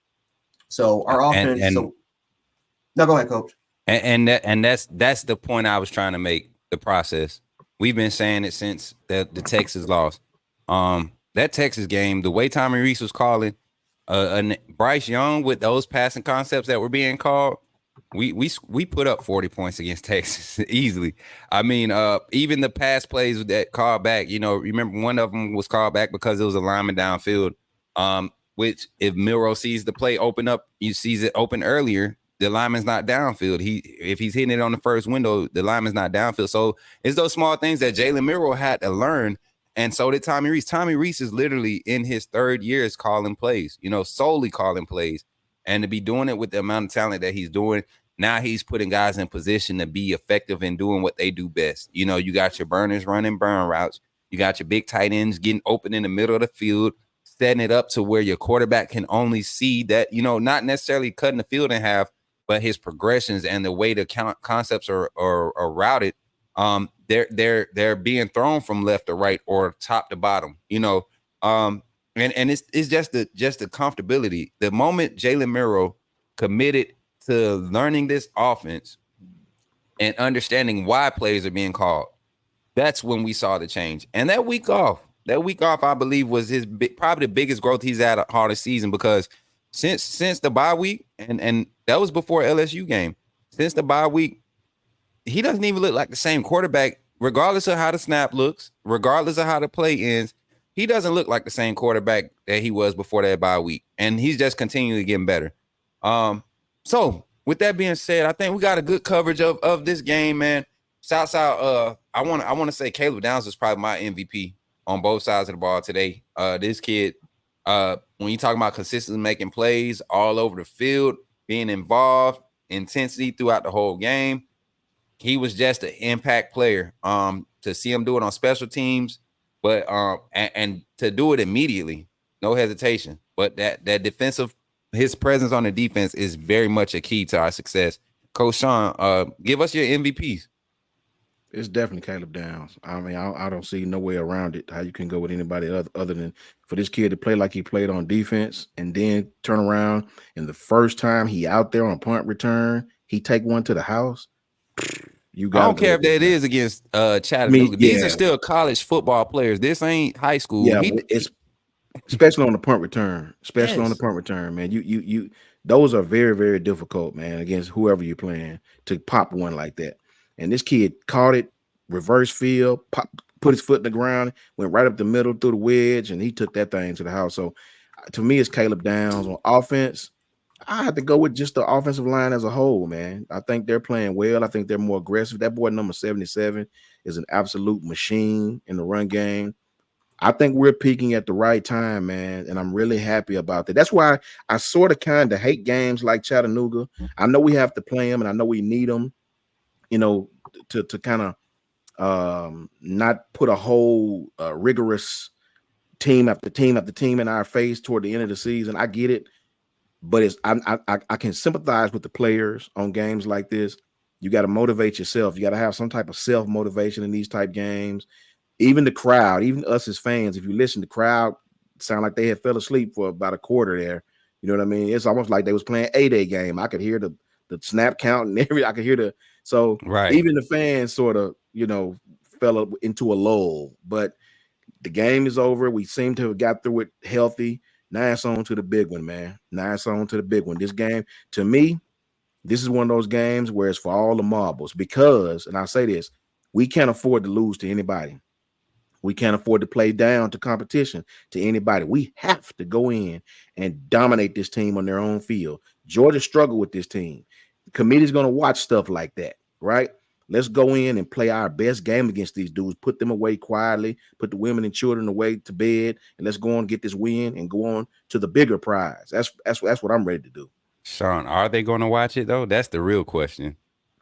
So our offense. No, go ahead, Coach. And that's the point I was trying to make. The process. We've been saying it since the Texas loss. That Texas game, the way Tommy Rees was calling, Bryce Young with those passing concepts that were being called, we put up 40 points against Texas easily. I mean, even the pass plays that called back, remember one of them was called back because it was a lineman downfield. Which if Milroe sees the play open up, you sees it open earlier, the lineman's not downfield. If he's hitting it on the first window, the lineman's not downfield. So it's those small things that Jalen Milroe had to learn. And so did Tommy Rees. Tommy Rees is literally in his 3rd year calling plays, solely calling plays. And to be doing it with the amount of talent that he's doing, now he's putting guys in position to be effective in doing what they do best. You got your burners running burn routes. You got your big tight ends getting open in the middle of the field, setting it up to where your quarterback can only see that, not necessarily cutting the field in half, but his progressions and the way the concepts are routed. They're being thrown from left to right or top to bottom, and it's just the comfortability. The moment Jalen Milroe committed to learning this offense and understanding why plays are being called, that's when we saw the change. And that week off, I believe, was probably the biggest growth he's had all the season, because since the bye week, and that was before LSU game. Since the bye week, he doesn't even look like the same quarterback, regardless of how the snap looks, regardless of how the play ends. He doesn't look like the same quarterback that he was before that bye week, and he's just continually getting better. So with that being said, I think we got a good coverage of this game, man. Shouts out. I want to say Caleb Downs is probably my MVP on both sides of the ball today. This kid, when you talk about consistently making plays all over the field, being involved, intensity throughout the whole game, he was just an impact player. To see him do it on special teams, but and to do it immediately, no hesitation. But that defensive, his presence on the defense is very much a key to our success. Coach Sean, give us your MVPs. It's definitely Caleb Downs. I mean, I don't see no way around it. How you can go with anybody other than for this kid to play like he played on defense, and then turn around and the first time he out there on punt return, he take one to the house. You got. I don't care if that is against Chattanooga. These are still college football players. This ain't high school. Yeah, it's especially on the punt return. On the punt return, man. You those are very, very difficult, man, against whoever you're playing to pop one like that. And this kid caught it, reverse field, put his foot in the ground, went right up the middle through the wedge, and he took that thing to the house. So to me, it's Caleb Downs. On offense, I have to go with just the offensive line as a whole, man. I think they're playing well. I think they're more aggressive. That boy number 77 is an absolute machine in the run game. I think we're peaking at the right time, man, and I'm really happy about that. That's why I sort of kind of hate games like Chattanooga. I know we have to play them, and I know we need them, you know, to kind of not put a whole rigorous team after team after team in our face toward the end of the season. I get it, but I can sympathize with the players on games like this. You got to motivate yourself. You got to have some type of self-motivation in these type games. Even the crowd, even us as fans, if you listen, the crowd sound like they had fell asleep for about a quarter there. You know what I mean? It's almost like they was playing a day game. I could hear the snap count and I could hear even the fans sort of, you know, fell into a lull. But the game is over. We seem to have got through it healthy. Now it's on to the big one, man. Now it's on to the big one. This game, to me, this is one of those games where it's for all the marbles because, and I'll say this, we can't afford to lose to anybody. We can't afford to play down to competition to anybody. We have to go in and dominate this team on their own field. Georgia struggled with this team. The committee's going to watch stuff like that, right? Let's go in and play our best game against these dudes, put them away quietly, put the women and children away to bed, and let's go on and get this win and go on to the bigger prize. That's what I'm ready to do. Sean, are they going to watch it, though? That's the real question.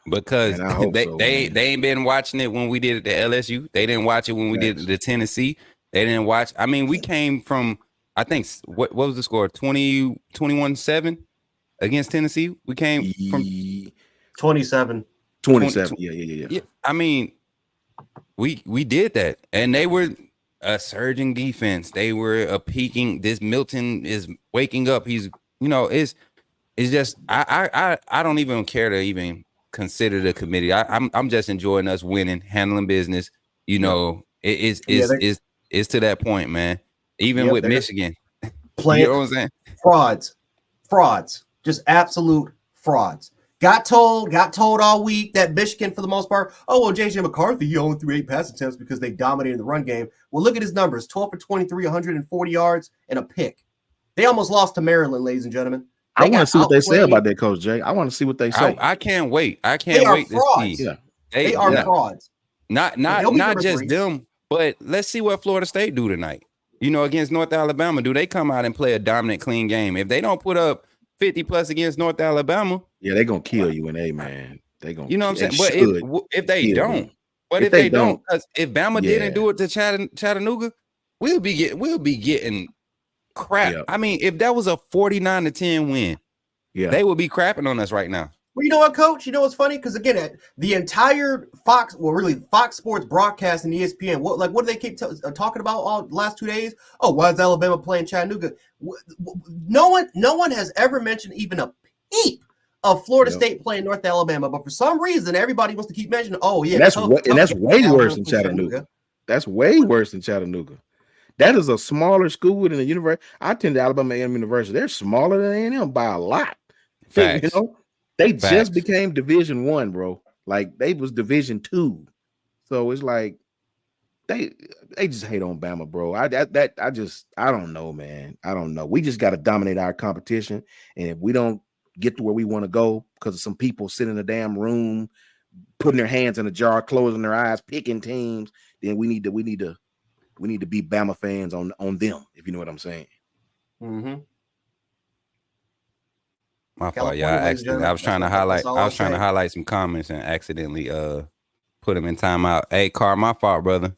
Because they ain't been watching it when we did it to LSU. They didn't watch it when we did it to Tennessee. They didn't watch. I mean, we came from, I think, what was the score? 21-7 against Tennessee. We came from 27. 27. Yeah. I mean, we did that. And they were a surging defense. They were a peaking. This Milton is waking up. He's, you know, it's just I don't even care to even consider the committee. I'm just enjoying us winning, handling business. You know, it's to that point, man. Even with Michigan, playing, you know what I'm saying? Frauds, just absolute frauds. Got told all week that Michigan, for the most part, oh well, JJ McCarthy, he only threw 8 pass attempts because they dominated the run game. Well, look at his numbers: 12 for 23, 140 yards, and a pick. They almost lost to Maryland, ladies and gentlemen. I want to see what they say about that, Coach Jay. I want to see what they say. I can't wait. I can't wait to see. Yeah. They are frauds. Not just them, but let's see what Florida State do tonight. You know, against North Alabama, do they come out and play a dominant, clean game? If they don't put up 50 plus against North Alabama, yeah, they're gonna kill you in A, man. They gonna, you know what I'm saying? But if they don't, if they don't, because if Bama didn't do it to Chattanooga, we'll be getting crap. Yeah. I mean, if that was a 49-10 win, they would be crapping on us right now. Well, you know what, Coach? You know what's funny? Because again, the entire Fox Sports broadcast and ESPN, what do they keep talking about all the last 2 days? Oh, why is Alabama playing Chattanooga? No one has ever mentioned even a peep of Florida State playing North Alabama, but for some reason, everybody wants to keep mentioning. Oh, yeah, that's way worse than Chattanooga. That's way worse than Chattanooga. That is a smaller school than the university. I attended Alabama A&M University. They're smaller than A&M by a lot. Facts. You know, they just Facts. became Division I, bro. Like they was Division II. So it's like they just hate on Bama, bro. I don't know, man. I don't know. We just got to dominate our competition, and if we don't get to where we want to go because of some people sitting in a damn room, putting their hands in a jar, closing their eyes, picking teams, then we need to be Bama fans on them, if you know what I'm saying. Mm-hmm. My fault, y'all. I was trying to highlight some comments and accidentally put them in timeout. Hey, Carl, my fault, brother.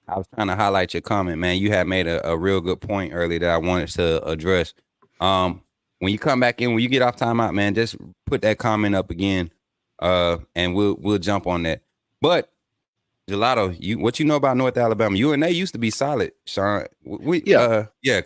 I was trying to highlight your comment, man. You had made a real good point earlier that I wanted to address. When you come back in, when you get off timeout, man, just put that comment up again, and we'll jump on that. But Gelato, what you know about North Alabama? UNA used to be solid, Sean.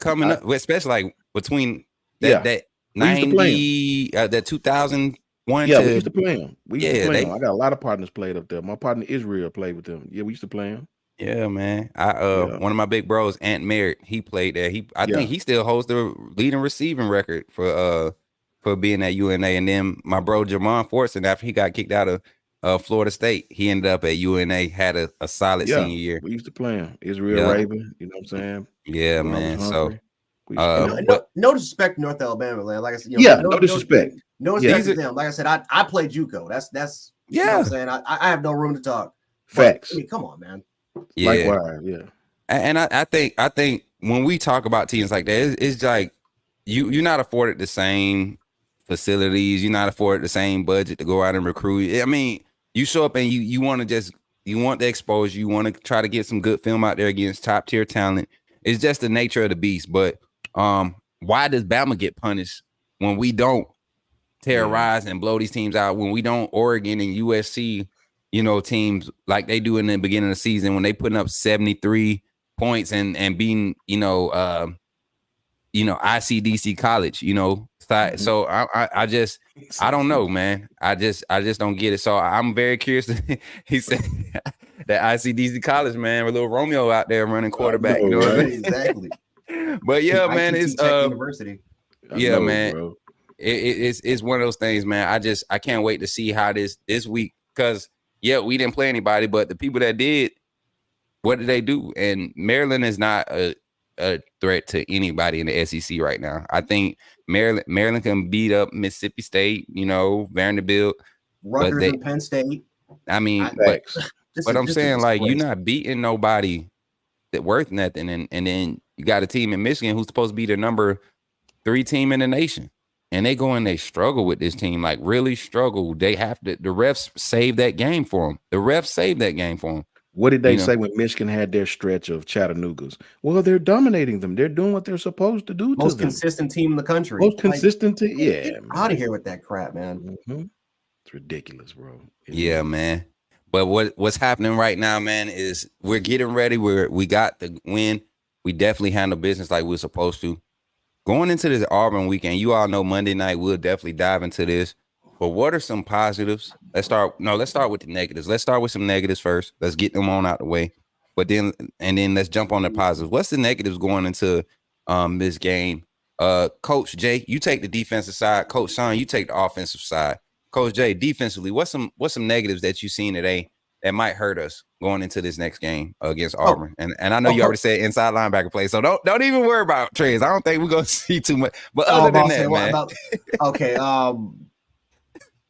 Coming up, especially like between that 90, that 2001. Yeah, we used to play them. I got a lot of partners played up there. My partner Israel played with them. Yeah, we used to play them. Yeah, man. One of my big bros, Ant Merritt, he played there. I think he still holds the leading receiving record for being at UNA. And then my bro Jamon Fortson, after he got kicked out of Florida State, he ended up at UNA, had a solid senior year. We used to play him. Israel Raven, you know what I'm saying? Yeah, man. So no disrespect to North Alabama, man. Like I said, no disrespect. No disrespect to them. Like I said, I played JUCO. That's you know what I'm saying. I have no room to talk. Facts. But, I mean, come on, man. Yeah. Likewise, yeah. And I think when we talk about teams like that, it's like you're not afforded the same facilities, you're not afforded the same budget to go out and recruit. I mean, you show up and you want the exposure, you want to try to get some good film out there against top tier talent. It's just the nature of the beast. But why does Bama get punished when we don't terrorize and blow these teams out? When we don't, Oregon and USC, teams like they do in the beginning of the season when they putting up 73 points and beating, ICDC college, So I don't know, man. I just don't get it. So I'm very curious. He said that ICDC college, man, with little Romeo out there running quarterback. Know, what I'm saying? Exactly. But yeah, man, it's University. Man. Bro. It's one of those things, man. I can't wait to see how this week, because we didn't play anybody, but the people that did, what did they do? And Maryland is not a threat to anybody in the SEC right now. I think Maryland can beat up Mississippi State, Vanderbilt, Rutgers and Penn State. I mean, but I'm saying, like, you're not beating nobody that worth nothing, and then you got a team in Michigan who's supposed to be the number 3 team in the nation. And they go and they struggle with this team, like really struggle. They have to, the refs saved that game for them. What did they say when Michigan had their stretch of Chattanoogas? Well, they're dominating them. They're doing what they're supposed to do. Most consistent team in the country. Most consistent team. Yeah. Get out of here with that crap, man. Mm-hmm. It's ridiculous, bro. Man. But what's happening right now, man, is we're getting ready. We got the win. We definitely handle business like we're supposed to. Going into this Auburn weekend, you all know Monday night, we'll definitely dive into this. But what are some positives? Let's start with the negatives. Let's start with some negatives first. Let's get them on out the way. But then let's jump on the positives. What's the negatives going into this game? Coach Jay, you take the defensive side. Coach Sean, you take the offensive side. Coach Jay, defensively, what's some negatives that you've seen today that might hurt us going into this next game against Auburn? And I know you already said inside linebacker play, so don't even worry about trades. I don't think we're gonna see too much. But other than that, man.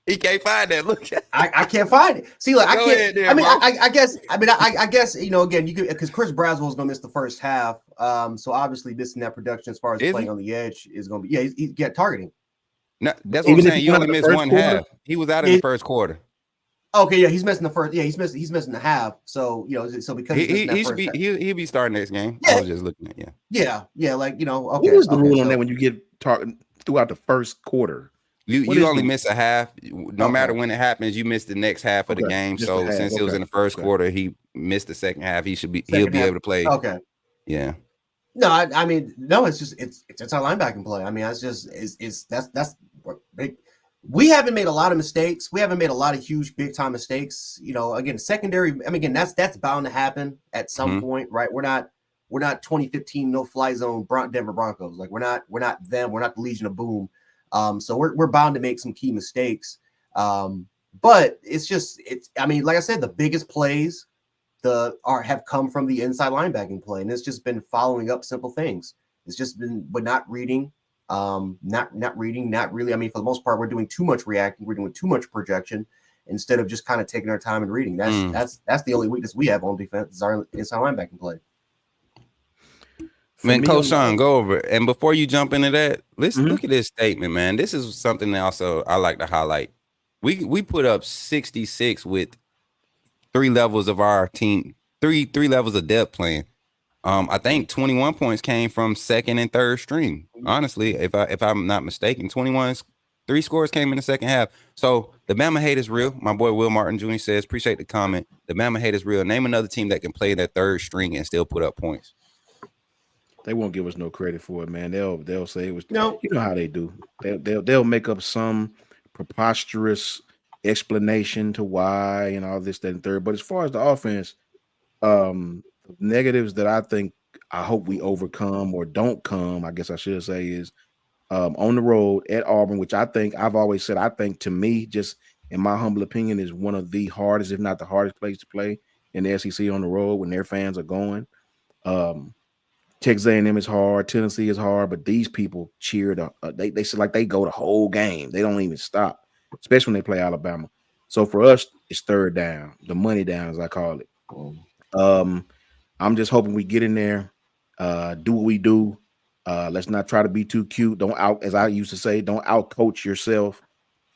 He can't find that. Look, I can't find it. See, like Go I can't. ahead there, I guess. Again, you could, because Chris Braswell's gonna miss the first half. So obviously missing that production as far as playing on the edge is gonna be. Yeah, he's targeting. No, that's what I'm saying. You only missed one half. He was out in the first quarter. Okay, yeah, he's missing the first. Yeah, he's missing the half. So because he'll be starting next game. Yeah. I was just looking at Yeah, like Okay. What was the rule on that when you get talking throughout the first quarter? You only miss a half. No matter when it happens, you miss the next half of the game. So since it was in the first quarter, he missed the second half. He'll be able to play. Okay. Yeah. No, I mean, no, it's our linebacking play. I mean, that's we haven't made a lot of mistakes. We haven't made a lot of huge big time mistakes. Again, secondary. I mean, again, that's bound to happen at some point, right? We're not we're not 2015 no fly zone Denver Broncos. Like we're not them. We're not the Legion of Boom. So we're bound to make some key mistakes. But I mean, like I said, the biggest plays have come from the inside linebacking play, and it's just been following up simple things. It's just been, but not reading, not reading, not really. I mean, for the most part, we're doing too much reacting. We're doing too much projection instead of just kind of taking our time and reading. That's the only weakness we have on defense is our inside linebacking play. Man, Coach Sean, go over it. And before you jump into that, let's look at this statement, man. This is something that also I like to highlight. We put up 66 with 3 levels of our team, three levels of depth playing. I think 21 points came from second and third string. Honestly, if I'm not mistaken, 3 scores came in the second half. So the Bama hate is real. My boy Will Martin Jr. says, appreciate the comment. The Bama hate is real. Name another team that can play that third string and still put up points. They won't give us no credit for it, man. They'll say it was. No, you know how they do. They'll make up some preposterous explanation to why and all this, that, and third. But as far as the offense, negatives that I hope we overcome or don't come, I guess I should say, is on the road at Auburn, which I've always said, I think to me, just in my humble opinion, is one of the hardest, if not the hardest place to play in the SEC on the road when their fans are going. Texas A&M is hard, Tennessee is hard, but these people cheered up. They said like they go the whole game. They don't even stop, especially when they play Alabama. So for us, it's third down, the money down, as I call it. I'm just hoping we get in there, do what we do. Let's not try to be too cute. As I used to say, don't out coach yourself.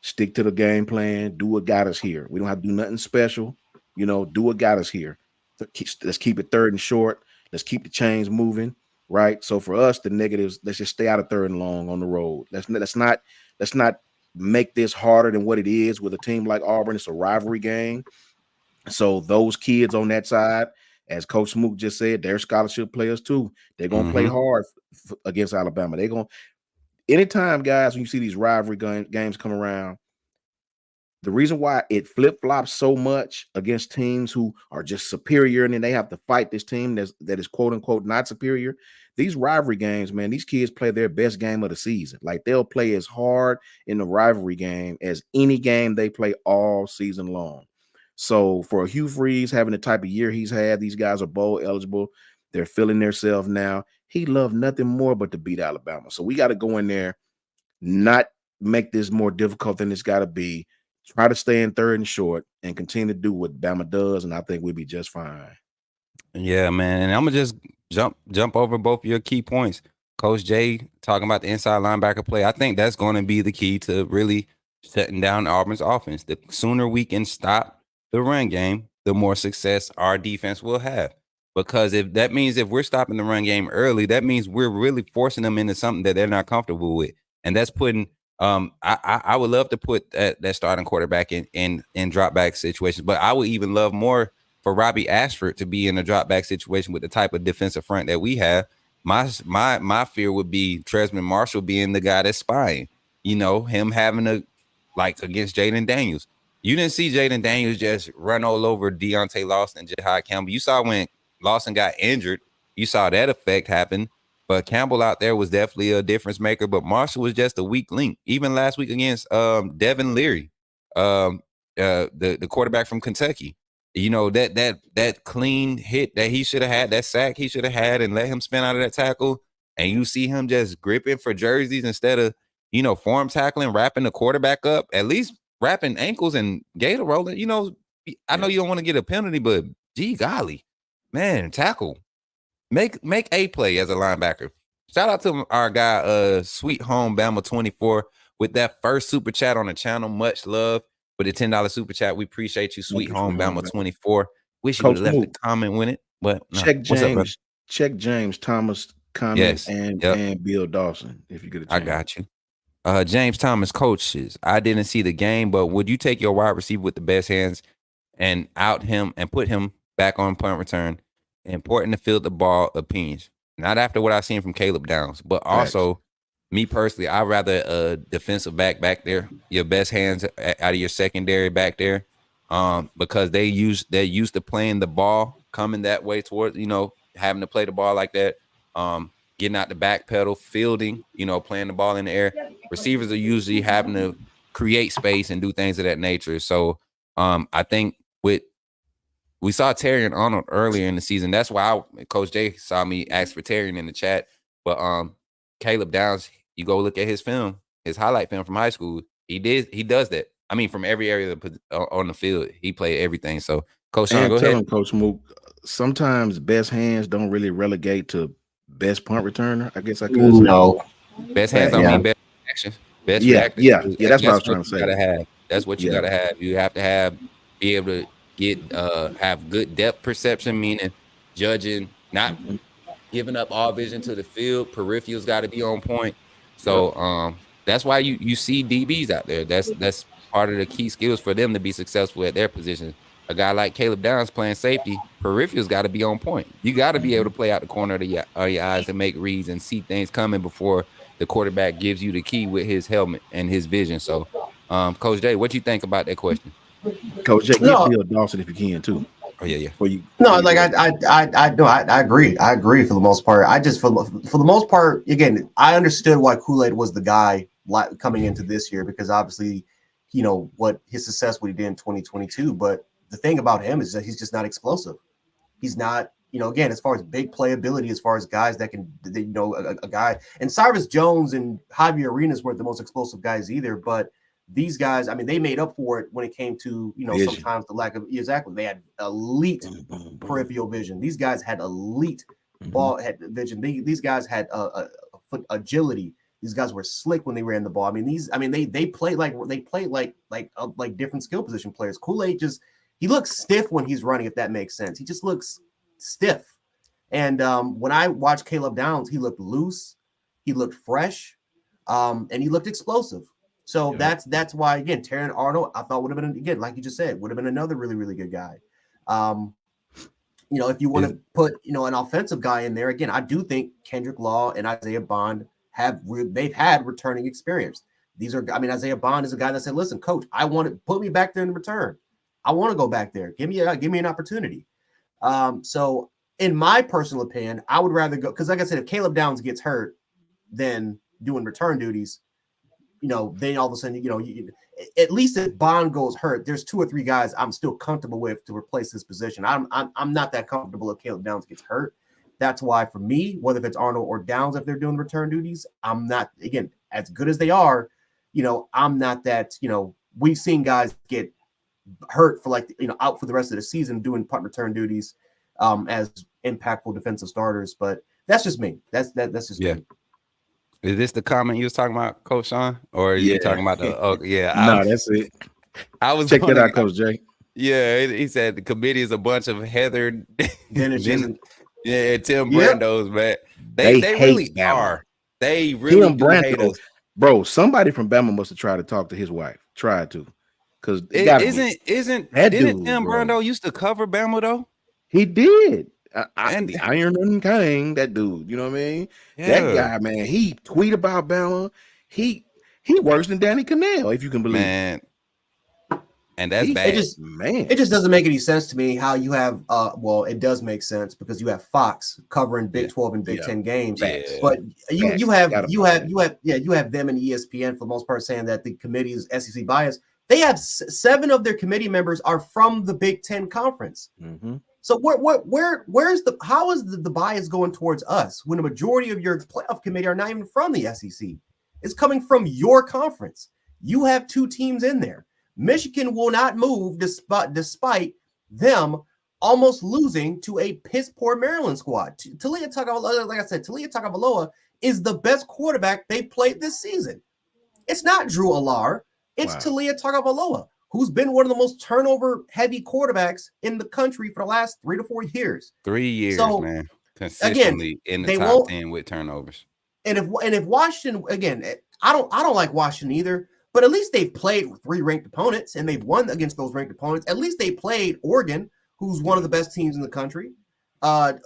Stick to the game plan. Do what got us here. We don't have to do nothing special. Do what got us here. Let's keep it third and short. Let's keep the chains moving, right? So for us, the negatives, let's just stay out of third and long on the road. Let's not make this harder than what it is with a team like Auburn. It's a rivalry game. So those kids on that side, as Coach Smoot just said, they're scholarship players too. They're going to play hard against Alabama. Anytime, guys, when you see these rivalry games come around, the reason why it flip-flops so much against teams who are just superior and then they have to fight this team that is quote-unquote not superior, these rivalry games, man, these kids play their best game of the season. Like they'll play as hard in the rivalry game as any game they play all season long. So for Hugh Freeze having the type of year he's had, these guys are bowl eligible. They're feeling themselves now. He loved nothing more but to beat Alabama. So we got to go in there, not make this more difficult than it's got to be. Try to stay in third and short and continue to do what Bama does, and I think we'll be just fine. Yeah, man. And I'm gonna just jump over both your key points. Coach Jay talking about the inside linebacker play. I think that's going to be the key to really shutting down Auburn's offense. The sooner we can stop the run game, the more success our defense will have. Because if we're stopping the run game early, that means we're really forcing them into something that they're not comfortable with, and that's putting. I would love to put that starting quarterback in drop back situations, but I would even love more for Robbie Ashford to be in a drop back situation with the type of defensive front that we have. My fear would be Tresman Marshall being the guy that's spying. Him having against Jaden Daniels. You didn't see Jaden Daniels just run all over Deontay Lawson and Jahai Campbell. You saw when Lawson got injured, you saw that effect happen. But Campbell out there was definitely a difference maker. But Marshall was just a weak link. Even last week against Devin Leary, the quarterback from Kentucky. That clean hit that he should have had, that sack he should have had, and let him spin out of that tackle. And you see him just gripping for jerseys instead of form tackling, wrapping the quarterback up, at least wrapping ankles and gator rolling. I know you don't want to get a penalty, but gee golly, man, tackle. Make a play as a linebacker. Shout out to our guy, Sweet Home Bama 24 with that first super chat on the channel. Much love for the $10 super chat. We appreciate you, Sweet Home Bama 24. Wish you would have left a comment with it, but no. Check James Thomas comment and Bill Dawson if you get a chance. I got you. James Thomas coaches. I didn't see the game, but would you take your wide receiver with the best hands and out him and put him back on punt return? Important to field the ball opinions. Not after what I've seen from Caleb Downs, but also me personally, I'd rather a defensive back there, your best hands out of your secondary back there, because they're used to playing the ball coming that way towards, having to play the ball like that, getting out the back pedal, fielding, playing the ball in the air. Receivers are usually having to create space and do things of that nature. So I think we saw Terry and Arnold earlier in the season. That's why Coach Jay saw me ask for Terry in the chat. But Caleb Downs, you go look at his film, his highlight film from high school. He does that. I mean, from every area on the field, he played everything. So, Coach Sean, go ahead. Him, Coach Mook, sometimes best hands don't really relegate to best punt returner. I guess I could say. No. Best hands don't mean best action. Best reaction. Yeah. That's what I was trying to say. Gotta have. That's what you gotta have. You have to be able to have good depth perception, meaning judging, not giving up all vision to the field. Peripherals got to be on point. So that's why you see DBs out there. That's part of the key skills for them to be successful at their position. A guy like Caleb Downs playing safety, peripherals got to be on point. You got to be able to play out the corner of your eyes and make reads and see things coming before the quarterback gives you the key with his helmet and his vision. So, Coach Jay, what you think about that question? Coach Jay, get Bill Dawson if you can too. Oh yeah. I agree. I agree for the most part. I just for the most part, again, I understood why Kool-Aid was the guy coming into this year because obviously, what his success what he did in 2022. But the thing about him is that he's just not explosive. He's not, again, as far as big playability, as far as guys that can, a guy and Cyrus Jones and Javier Arenas weren't the most explosive guys either, but these guys, I mean, they made up for it when it came to, sometimes the lack of they had elite peripheral vision. These guys had elite ball head vision. These guys had foot agility. These guys were slick when they ran the ball. I mean, they played like different skill position players. Kool-Aid he looks stiff when he's running, if that makes sense. He just looks stiff. And when I watched Caleb Downs, he looked loose, he looked fresh, and he looked explosive. So that's why, again, Terran Arnold, I thought would have been, again, like you just said, would have been another really, really good guy. If you want to put, an offensive guy in there, again, I do think Kendrick Law and Isaiah Bond they've had returning experience. Isaiah Bond is a guy that said, listen, coach, I want to put me back there in the return. I want to go back there. Give me an opportunity. So in my personal opinion, I would rather go, because like I said, if Caleb Downs gets hurt, then doing return duties, then all of a sudden, at least if Bond goes hurt, there's 2 or 3 guys I'm still comfortable with to replace his position. I'm not that comfortable if Caleb Downs gets hurt. That's why for me, whether if it's Arnold or Downs, if they're doing return duties, I'm not, again, as good as they are, I'm not that, we've seen guys get hurt for out for the rest of the season doing punt return duties as impactful defensive starters. But that's just me. That's just me. Is this the comment you was talking about, Coach Sean? Or are you talking about the? Oh, yeah. No, that's it. I was check that out, Coach Jay. Yeah, he said the committee is a bunch of Heather, Tim Yep. Brandos, man. They really Bama. are. They really do hate us. Bro, somebody from Bama must have tried to talk to his wife. Tried to, because didn't Tim Brando used to cover Bama though? He did. The Iron and King, that dude, you know what I mean? Yeah. That guy, man, he tweet about Bama. He worse than Danny Cannell, if you can believe it. And that's bad. It just doesn't make any sense to me how you have it does make sense because you have Fox covering Big 12 and Big 10 games. But you have them and ESPN for the most part saying that the committee is SEC biased. They have 7 of their committee members are from the Big 10 conference. Mm-hmm. So how is the bias going towards us when the majority of your playoff committee are not even from the SEC? It's coming from your conference. You have 2 teams in there. Michigan will not move despite them almost losing to a piss-poor Maryland squad. Talia Tagovailoa is the best quarterback they've played this season. It's not Drew Allar. It's Talia Tagovailoa, who's been one of the most turnover-heavy quarterbacks in the country for the last 3 to 4 years. 3 years, man. Consistently in the top 10 with turnovers. And if Washington, again, I don't like Washington either, but at least they've played with 3 ranked opponents and they've won against those ranked opponents. At least they played Oregon, who's one of the best teams in the country.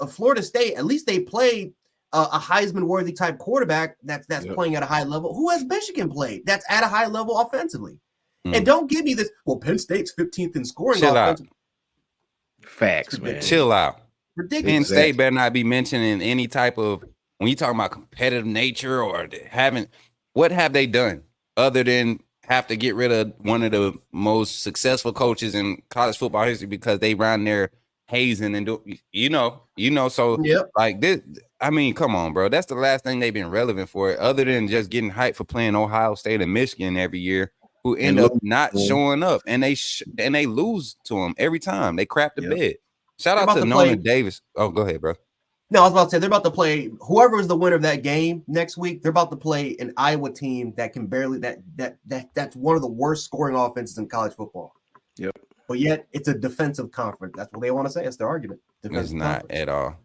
Florida State, at least they played a Heisman-worthy type quarterback that's playing at a high level. Who has Michigan played that's at a high level offensively? And don't give me this, Penn State's 15th in scoring. Chill out. Facts, man. Chill out. ridiculous. Penn State better not be mentioning any type of, when you talking about competitive nature or what have they done other than have to get rid of one of the most successful coaches in college football history because they ran there hazing and so Yep. like this. I mean, come on, bro. That's the last thing they've been relevant for, other than just getting hyped for playing Ohio State and Michigan every year, who end up not showing up, and they lose to them every time. They crap the bed. Shout out to Nona Davis. Oh, go ahead, bro. No, I was about to say they're about to play whoever is the winner of that game next week. They're about to play an Iowa team that can barely that's one of the worst scoring offenses in college football. Yep. But yet it's a defensive conference. That's what they want to say. It's their argument. It's not at all.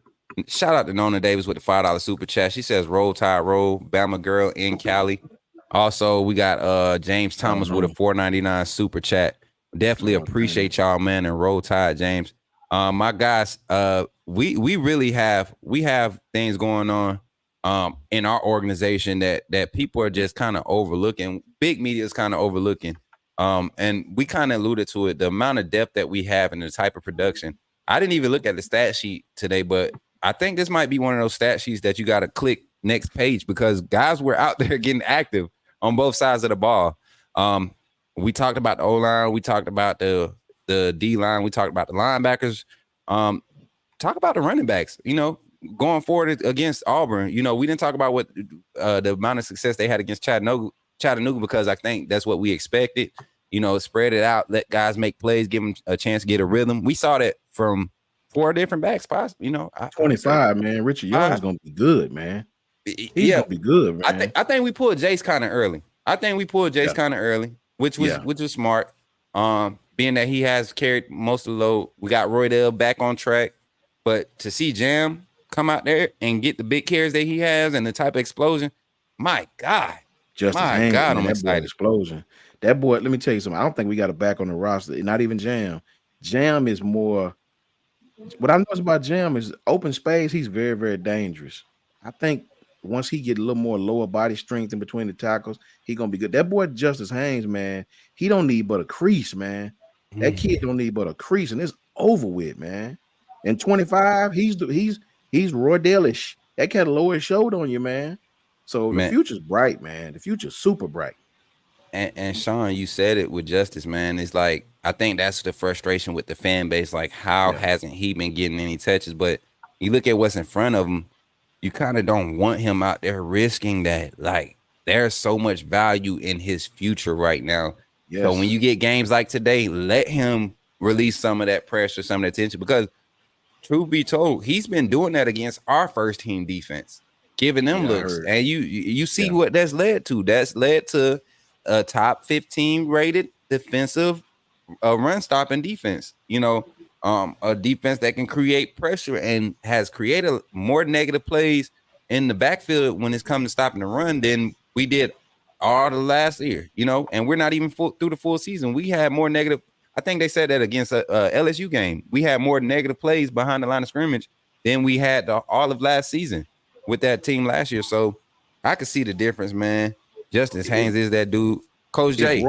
Shout out to Nona Davis with the $5 super chat. She says, "Roll Tide, roll, Bama girl in Cali." Also, we got James Thomas with a $4.99 super chat. Definitely appreciate y'all, man, and Roll Tide, James. My guys, we really have things going on in our organization that people are just kind of overlooking. Big media is kind of overlooking. And we kind of alluded to it, the amount of depth that we have and the type of production. I didn't even look at the stat sheet today, but I think this might be one of those stat sheets that you got to click next page, because guys were out there getting active on both sides of the ball. We talked about the O-line. We talked about the D-line. We talked about the linebackers. Talk about the running backs, going forward against Auburn. We didn't talk about what the amount of success they had against Chattanooga, because I think that's what we expected. Spread it out, let guys make plays, give them a chance to get a rhythm. We saw that from 4 different backs, 25, man. Richard Young's gonna be good, man. He's gonna be good, man. I think we pulled Jace kind of early. Kind of early, which was smart. Being that he has carried most of the load. We got Roydell back on track, but to see Jam come out there and get the big carries that he has and the type of explosion, my God. I'm excited. Explosion. That boy, let me tell you something. I don't think we got a back on the roster. Not even Jam. Jam is more. What I know about Jam is open space. He's very, very dangerous. I think once he get a little more lower body strength in between the tackles, he gonna be good. That boy Justice Haynes, man, he don't need but a crease, man. That kid don't need but a crease, and it's over with, man. And 25, he's Roydell-ish. That cat lower his shoulder on you, man. So the future's bright, man. The future's super bright. And Sean, you said it with Justice, man. It's like, I think that's the frustration with the fan base. Like, how hasn't he been getting any touches? But you look at what's in front of him, you kind of don't want him out there risking that. Like, there's so much value in his future right now. Yes. So when you get games like today, let him release some of that pressure, some of that tension, because truth be told, he's been doing that against our first team defense, giving them looks. And you see what that's led to. That's led to a top 15 rated defensive run stopping defense. A defense that can create pressure and has created more negative plays in the backfield when it's come to stopping the run than we did all the last year, and we're not even through the full season. We had more negative. I think they said that against a LSU game. We had more negative plays behind the line of scrimmage than we had all of last season with that team last year. So I could see the difference, man. Justice Haynes is that dude. Coach Jay.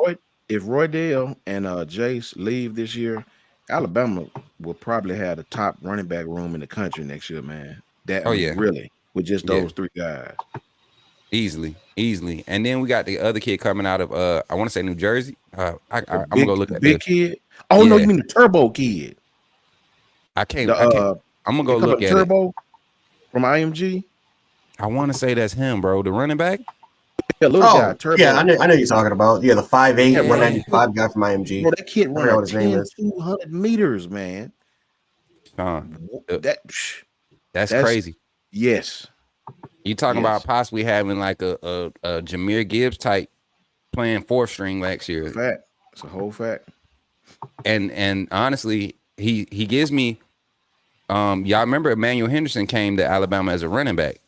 If Roydell and Jace leave this year, Alabama will probably have the top running back room in the country next year, man. Really, with just those 3 guys. Easily. And then we got the other kid coming out of I want to say New Jersey. I'm gonna go look at the big kid. Oh no, you mean the Turbo kid? I can't. I'm gonna go look at Turbo from IMG. I want to say that's him, bro. The running back. Yeah, little guy, Turbo. Yeah, I know you're talking about. Yeah, the 5'8", 195 guy from IMG. Bro, that kid ran 200 meters, man. That's crazy. Yes. You talking about possibly having like a Jahmyr Gibbs type playing 4th string next year. Fact. It's a whole fact. And honestly, he gives me y'all remember Emmanuel Henderson came to Alabama as a running back.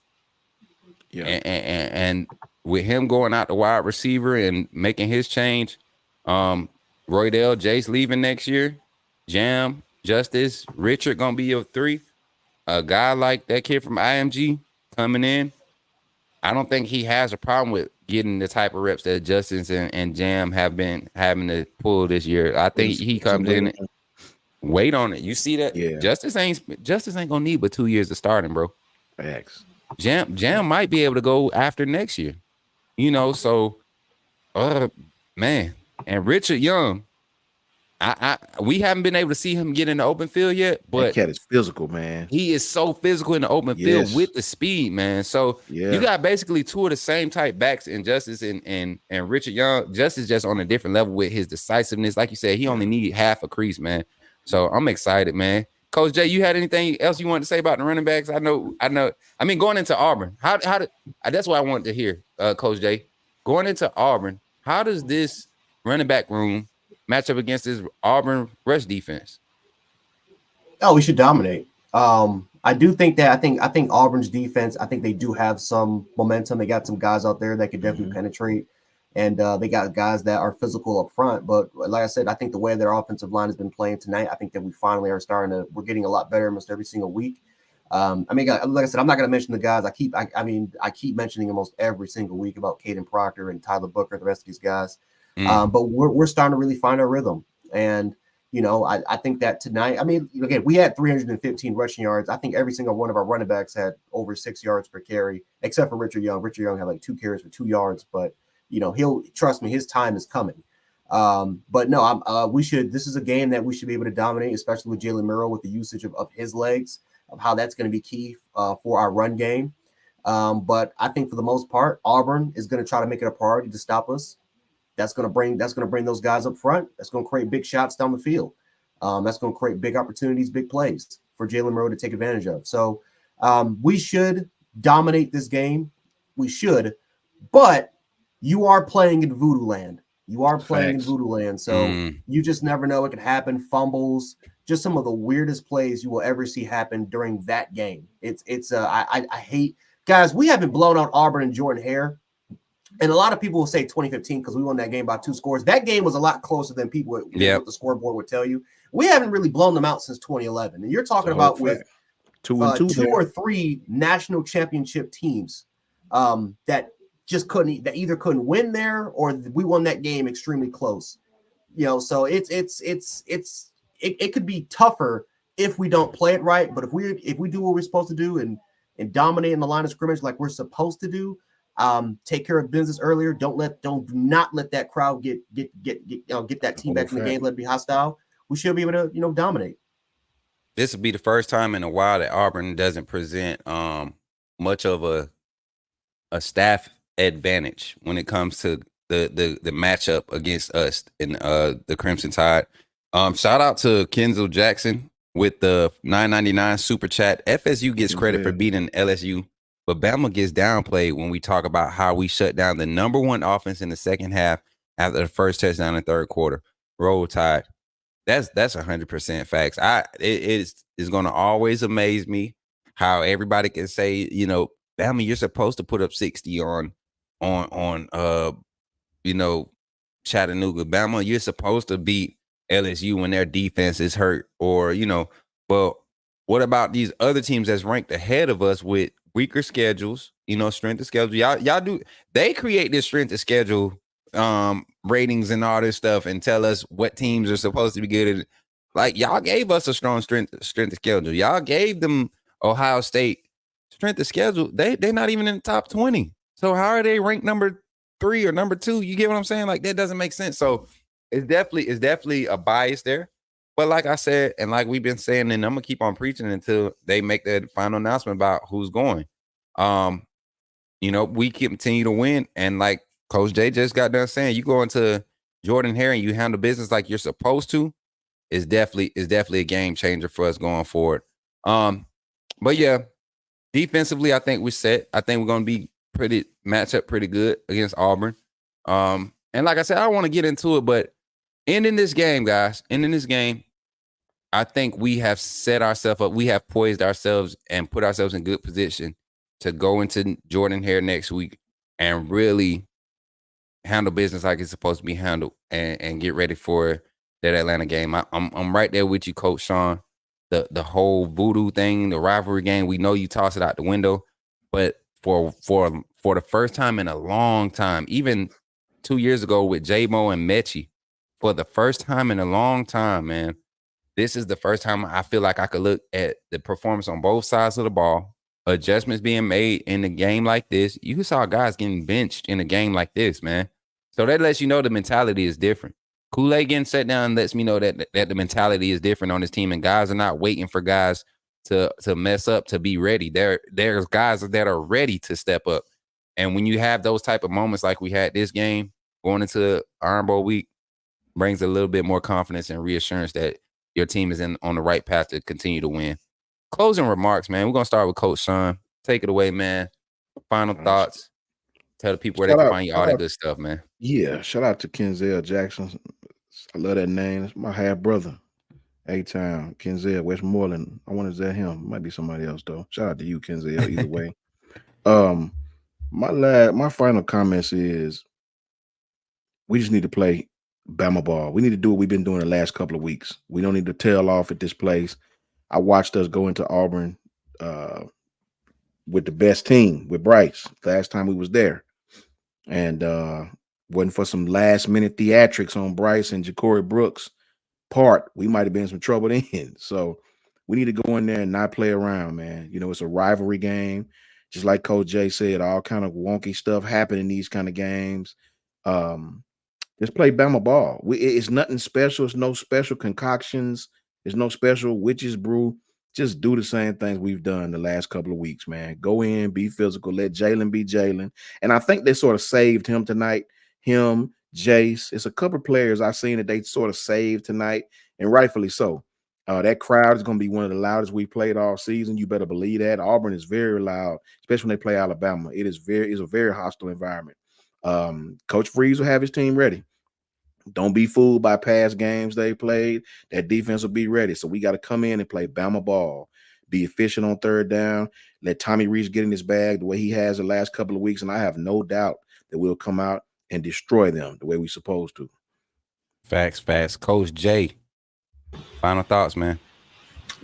Yeah. And with him going out the wide receiver and making his change, Roydell, Jace leaving next year, Jam, Justice, Richard gonna be your 3. A guy like that kid from IMG coming in, I don't think he has a problem with getting the type of reps that Justice and Jam have been having to pull this year. I think he comes in. Wait on it. You see that? Yeah. Justice ain't gonna need but 2 years of starting, bro. Facts. Jam might be able to go after next year. So man. And Richard Young, we haven't been able to see him get in the open field yet, That but cat is physical, man. he is so physical in the open field with the speed, man. So you got basically two of the same type backs in Justice and Richard Young. Justice just on a different level with his decisiveness. Like you said, he only need half a crease, man. So I'm excited, man. Coach Jay, you had anything else you wanted to say about the running backs? I know. I mean, going into Auburn, how did that's what I wanted to hear, Coach Jay. Going into Auburn, how does this running back room match up against this Auburn rush defense? Oh, we should dominate. I do think that I think Auburn's defense, I think they do have some momentum. They got some guys out there that could definitely penetrate, and they got guys that are physical up front. But like I said, I think the way their offensive line has been playing tonight, I think that we finally are we're getting a lot better almost every single week. I mean, like I said, I'm not going to mention the guys. I keep mentioning almost every single week about Caden Proctor and Tyler Booker, the rest of these guys. But we're starting to really find our rhythm. And, I think that tonight, I mean, again, we had 315 rushing yards. I think every single one of our running backs had over 6 yards per carry, except for Richard Young. Richard Young had like 2 carries for 2 yards, but, he'll trust me, his time is coming. But no, this is a game that we should be able to dominate, especially with Jalen Murrow, with the usage of his legs, of how that's going to be key for our run game. But I think for the most part, Auburn is going to try to make it a priority to stop us. That's going to bring those guys up front. That's going to create big shots down the field. That's going to create big opportunities, big plays for Jalen Murrow to take advantage of. So we should dominate this game. We should, but you are playing in voodoo land. So you just never know what can happen. Fumbles, just some of the weirdest plays you will ever see happen during that game. I hate guys. We haven't blown out Auburn and Jordan Hare. And a lot of people will say 2015 because we won that game by 2 scores. That game was a lot closer than people what the scoreboard would tell you. We haven't really blown them out since 2011. And you're talking about with 2 or 3 national championship teams that just either couldn't win there or we won that game extremely close. So it could be tougher if we don't play it right. But if we do what we're supposed to do and dominate in the line of scrimmage like we're supposed to do. Take care of business earlier. Do not let that crowd get that team back in the game. Let it be hostile. We should be able to dominate. This will be the first time in a while that Auburn doesn't present much of a staff advantage when it comes to the matchup against us in the Crimson Tide. Shout out to Kenzel Jackson with the $9.99 super chat. FSU gets credit for beating LSU. But Bama gets downplayed when we talk about how we shut down the number 1 offense in the second half after the first touchdown in the third quarter. Roll Tide. That's 100% facts. It is going to always amaze me how everybody can say, Bama, you're supposed to put up 60 on Chattanooga. Bama, you're supposed to beat LSU when their defense is hurt, or but what about these other teams that's ranked ahead of us with weaker schedules, strength of schedule. Y'all do. They create this strength of schedule ratings and all this stuff and tell us what teams are supposed to be good at. Like, y'all gave us a strong strength of schedule. Y'all gave them Ohio State strength of schedule. They're not even in the top 20. So how are they ranked number 3 or number 2? You get what I'm saying? Like, that doesn't make sense. So it's definitely a bias there. But like I said, and like we've been saying, and I'm gonna keep on preaching until they make that final announcement about who's going. We continue to win, and like Coach Jay just got done saying, you go into Jordan Hare and you handle business like you're supposed to, is definitely a game changer for us going forward. But yeah, defensively, I think we're set. I think we're gonna be match up pretty good against Auburn. And like I said, I don't want to get into it, but ending this game, I think we have set ourselves up. We have poised ourselves and put ourselves in good position to go into Jordan Hare next week and really handle business like it's supposed to be handled and get ready for that Atlanta game. I'm right there with you, Coach Sean. The whole voodoo thing, the rivalry game, we know you toss it out the window, but for the first time in a long time, even 2 years ago with J-Mo and Mechie, for the first time in a long time, man, this is the first time I feel like I could look at the performance on both sides of the ball, adjustments being made in a game like this. You saw guys getting benched in a game like this, man. So that lets you know the mentality is different. Kool-Aid getting set down lets me know that the mentality is different on this team, and guys are not waiting for guys to mess up to be ready. There's guys that are ready to step up. And when you have those type of moments like we had this game going into Iron Bowl week, brings a little bit more confidence and reassurance that your team is on the right path to continue to win. Closing remarks, man. We're going to start with Coach Sean. Take it away, man. Final thoughts. Tell the people where they can find you, all that good stuff, man. Yeah, shout out to Kenzel Jackson. I love that name. It's my half brother. A-Town, Kenzel, Westmoreland. I want to say him. Might be somebody else though. Shout out to you, Kenzel. Either way. My final comments is we just need to play Bama ball. We need to do what we've been doing the last couple of weeks. We don't need to tail off at this place. I watched us go into Auburn with the best team with Bryce last time we was there, and wasn't for some last minute theatrics on Bryce and Ja'Cory Brooks part, we might have been in some trouble then. So we need to go in there and not play around, man. You know, it's a rivalry game. Just like Coach Jay said, all kind of wonky stuff happen in these kind of games. Just play Bama ball. It's nothing special. It's no special concoctions. There's no special witches brew. Just do the same things we've done the last couple of weeks, man. Go in, be physical, let Jalen be Jalen. And I think they sort of saved him tonight. Him, Jace. It's a couple of players I've seen that they sort of saved tonight, and rightfully so. That crowd is going to be one of the loudest we've played all season. You better believe that. Auburn is very loud, especially when they play Alabama. It's a very hostile environment. Coach Freeze will have his team ready. Don't be fooled by past games they played. That defense will be ready. So we got to come in and play Bama ball. Be efficient on third down. Let Tommy Reese get in his bag the way he has the last couple of weeks, and I have no doubt that we'll come out and destroy them the way we're supposed to. Facts. Coach Jay, final thoughts, man.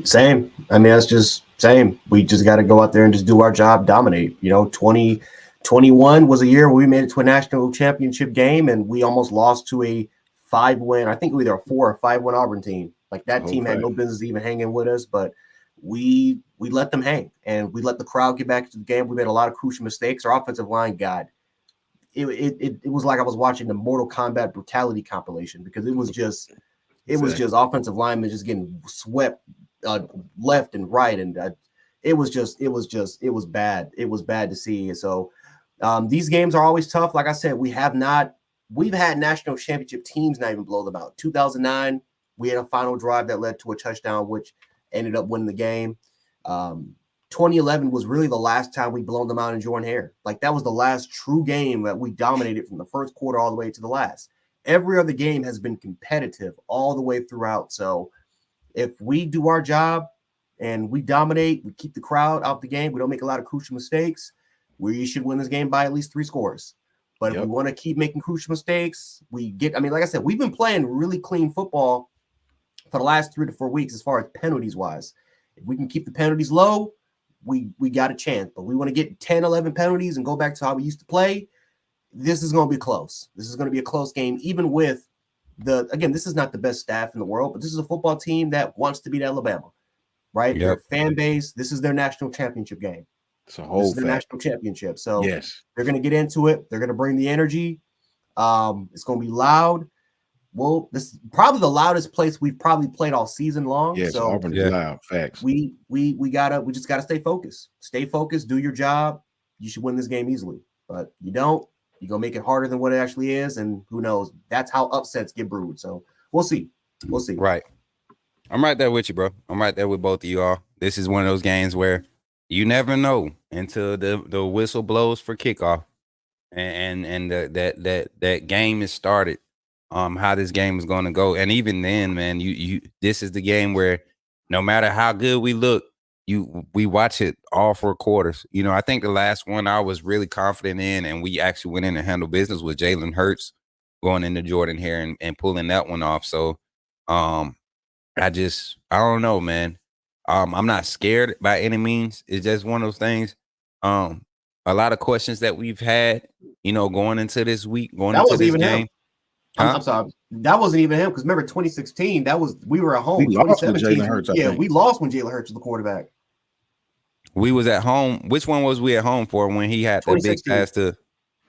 Same. I mean, that's just same. We just got to go out there and just do our job, dominate. You know, 2021 was a year where we made it to a national championship game, and we almost lost to a 5-win. I think either a 4 or 5-win Auburn team. Like that team had no business even hanging with us, but we let them hang, and we let the crowd get back to the game. We made a lot of crucial mistakes. Our offensive line, God, it was like I was watching the Mortal Kombat brutality compilation, because it was just offensive linemen just getting swept left and right, and it was bad. It was bad to see. So these games are always tough. Like I said, we've had national championship teams not even blow them out. 2009, we had a final drive that led to a touchdown, which ended up winning the game. 2011 was really the last time we blown them out in Jordan-Hare. Like that was the last true game that we dominated from the first quarter all the way to the last. Every other game has been competitive all the way throughout. So if we do our job and we dominate, we keep the crowd out the game, we don't make a lot of crucial mistakes, we should win this game by at least 3 scores. But if we want to keep making crucial mistakes, like I said, we've been playing really clean football for the last 3 to 4 weeks as far as penalties wise. If we can keep the penalties low, we got a chance. But we want to get 10, 11 penalties and go back to how we used to play. This is going to be close. This is going to be a close game, even with this is not the best staff in the world, but this is a football team that wants to beat Alabama, right? Their fan base, this is their national championship game. It's a whole national championship. So yes, they're going to get into it. They're going to bring the energy. It's going to be loud. Well, this is probably the loudest place we've probably played all season long. Yes, so Auburn is loud. Facts. We just gotta stay focused. Stay focused. Do your job. You should win this game easily. But you don't. You're gonna make it harder than what it actually is, and who knows? That's how upsets get brewed. So we'll see. Right. I'm right there with you, bro. I'm right there with both of you all. This is one of those games where you never know until the whistle blows for kickoff, and that game is started. How this game is going to go, and even then, man, this is the game where no matter how good we look, we watch it all 4 quarters. You know, I think the last one I was really confident in, and we actually went in and handled business with Jalen Hurts going into Jordan-Hare and pulling that one off. So, I don't know, man. I'm not scared by any means. It's just one of those things. A lot of questions that we've had, you know, going into this week, going into this game. I'm sorry. That wasn't even him because remember 2016. We were at home. We lost with 2017. Jalen Hurts, I Yeah, think. we lost when Jalen Hurts was the quarterback. We was at home. Which one was we at home for when he had the big 2016. pass to?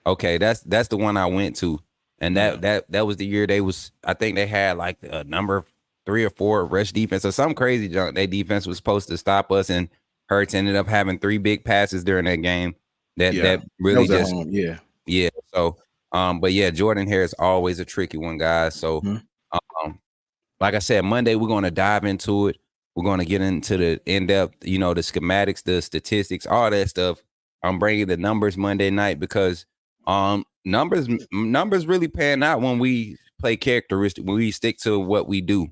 Okay, that's the one I went to, and that was the year they was. I think they had like a number 3 or 4 rush defense or some crazy junk. Their defense was supposed to stop us, and Hurts ended up having 3 big passes during that game. That really was at just home. yeah. So but yeah, Jordan Harris always a tricky one, guys. So like I said, Monday we're going to dive into it. We're going to get into the in-depth, the schematics, the statistics, all that stuff. I'm bringing the numbers Monday night because numbers really pan out when we play characteristic, when we stick to what we do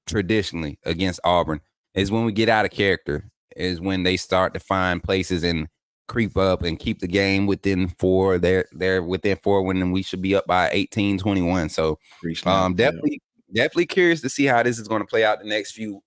traditionally against Auburn. Is when we get out of character, is when they start to find places and creep up and keep the game within 4. They're within 4 when we should be up by 18-21. So definitely curious to see how this is going to play out the next few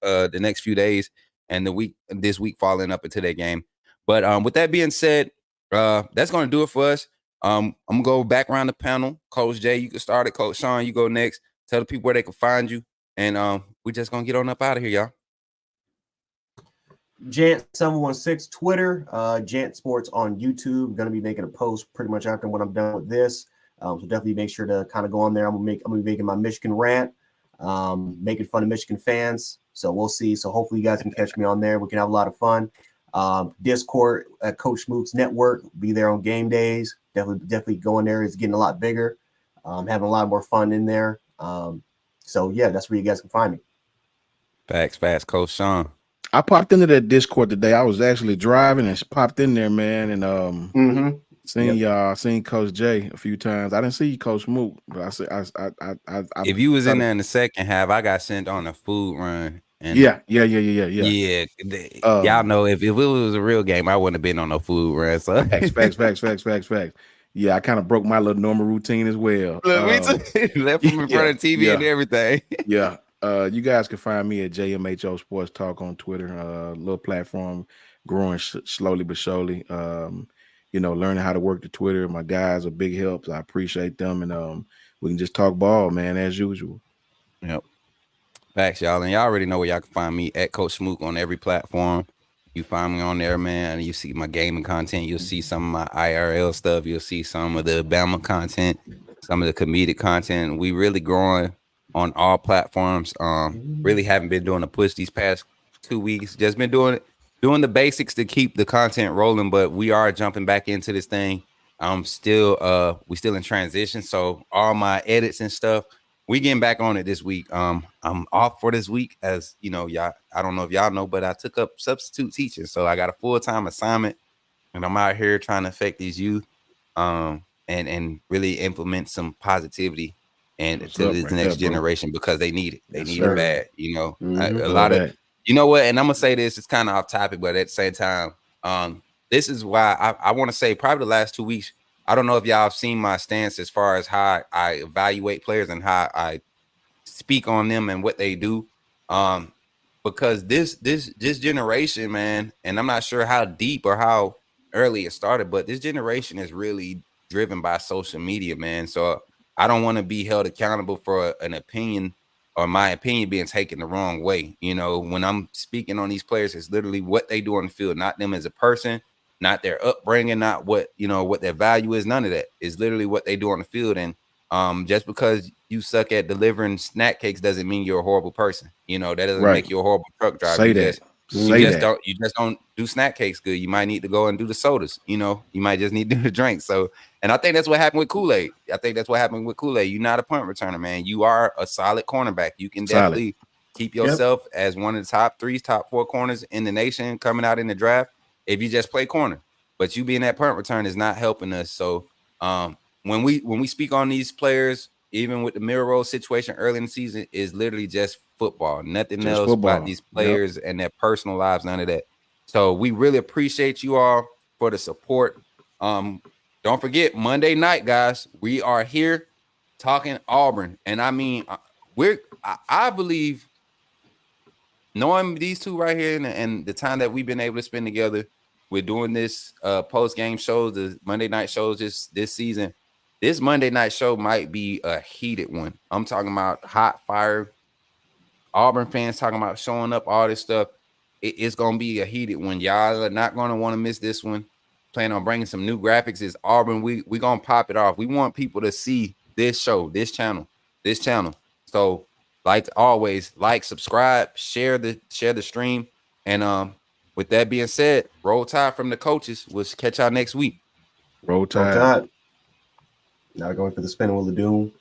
days and this week following up into that game. But with that being said, that's going to do it for us. I'm gonna go back around the panel. Coach Jay, you can start it. Coach Sean, you go next. Tell the people where they can find you, and we're just gonna get on up out of here, y'all. Jant716 Twitter, Jant Sports on YouTube. I'm gonna be making a post pretty much after when I'm done with this. So definitely make sure to kind of go on there. I'm gonna be making my Michigan rant, making fun of Michigan fans. So we'll see. So hopefully you guys can catch me on there. We can have a lot of fun. Discord at Coach Smoot's Network. Be there on game days. Definitely going there. It's getting a lot bigger. Having a lot more fun in there. So yeah, that's where you guys can find me. Facts, Coach Sean. I popped into that Discord today. I was actually driving and popped in there, man, and seen Coach Jay a few times. I didn't see Coach Smoot, but I if you was in there in the second half, I got sent on a food run. And yeah. Y'all know if it was a real game, I wouldn't have been on no food run. So facts. Yeah, I kind of broke my little normal routine as well. Left from in front of the TV and everything. Yeah. You guys can find me at JMHO Sports Talk on Twitter. Little platform growing slowly but surely. Learning how to work the Twitter. My guys are big helps. I appreciate them, and we can just talk ball, man, as usual. Yep. Facts, y'all. And y'all already know where y'all can find me at Coach Smook on every platform. You find me on there, man. You see my gaming content. You'll see some of my IRL stuff. You'll see some of the Bama content, some of the comedic content. We really growing on all platforms. Really haven't been doing a push these past 2 weeks. Just been doing the basics to keep the content rolling. But we are jumping back into this thing. We still in transition. So all my edits and stuff, we getting back on it this week. I'm off for this week, as y'all. I don't know if y'all know, but I took up substitute teaching, so I got a full-time assignment, and I'm out here trying to affect these youth, and really implement some positivity and to this next generation because they need it. They need it bad. A lot of what, and I'm gonna say this. It's kind of off topic, but at the same time, this is why I want to say probably the last 2 weeks. I don't know if y'all have seen my stance as far as how I evaluate players and how I speak on them and what they do. Because this generation, man, and I'm not sure how deep or how early it started, but this generation is really driven by social media, man. So I don't want to be held accountable for an opinion or my opinion being taken the wrong way. When I'm speaking on these players, it's literally what they do on the field, not them as a person, not their upbringing, not what their value is. None of that. It's literally what they do on the field. And just because you suck at delivering snack cakes doesn't mean you're a horrible person. That doesn't make you a horrible truck driver. You just don't do snack cakes good. You might need to go and do the sodas. You might just need to do the drinks. So, and I think that's what happened with Kool-Aid. You're not a punt returner, man. You are a solid cornerback. You can definitely keep yourself as one of the top 3, top 4 corners in the nation coming out in the draft if you just play corner. But you being that punt return is not helping us. So when we speak on these players, even with the mirror roll situation early in the season, is literally just football. Nothing else about these players and their personal lives, none of that. So we really appreciate you all for the support. Don't forget, Monday night, guys, we are here talking Auburn. And I mean, I believe, knowing these two right here and the time that we've been able to spend together, we're doing this post-game shows, the Monday night shows this season. this Monday night show might be a heated one. I'm talking about hot fire. Auburn fans talking about showing up, all this stuff. It's gonna be a heated one. Y'all are not gonna want to miss this one. Plan on bringing some new graphics. Is Auburn? We gonna pop it off. We want people to see this show, this channel. So, like always, like, subscribe, share the stream, and with that being said, roll tide from the coaches. We'll catch y'all next week. Roll Roll Tide. Tide. Now going for the spinning wheel of doom.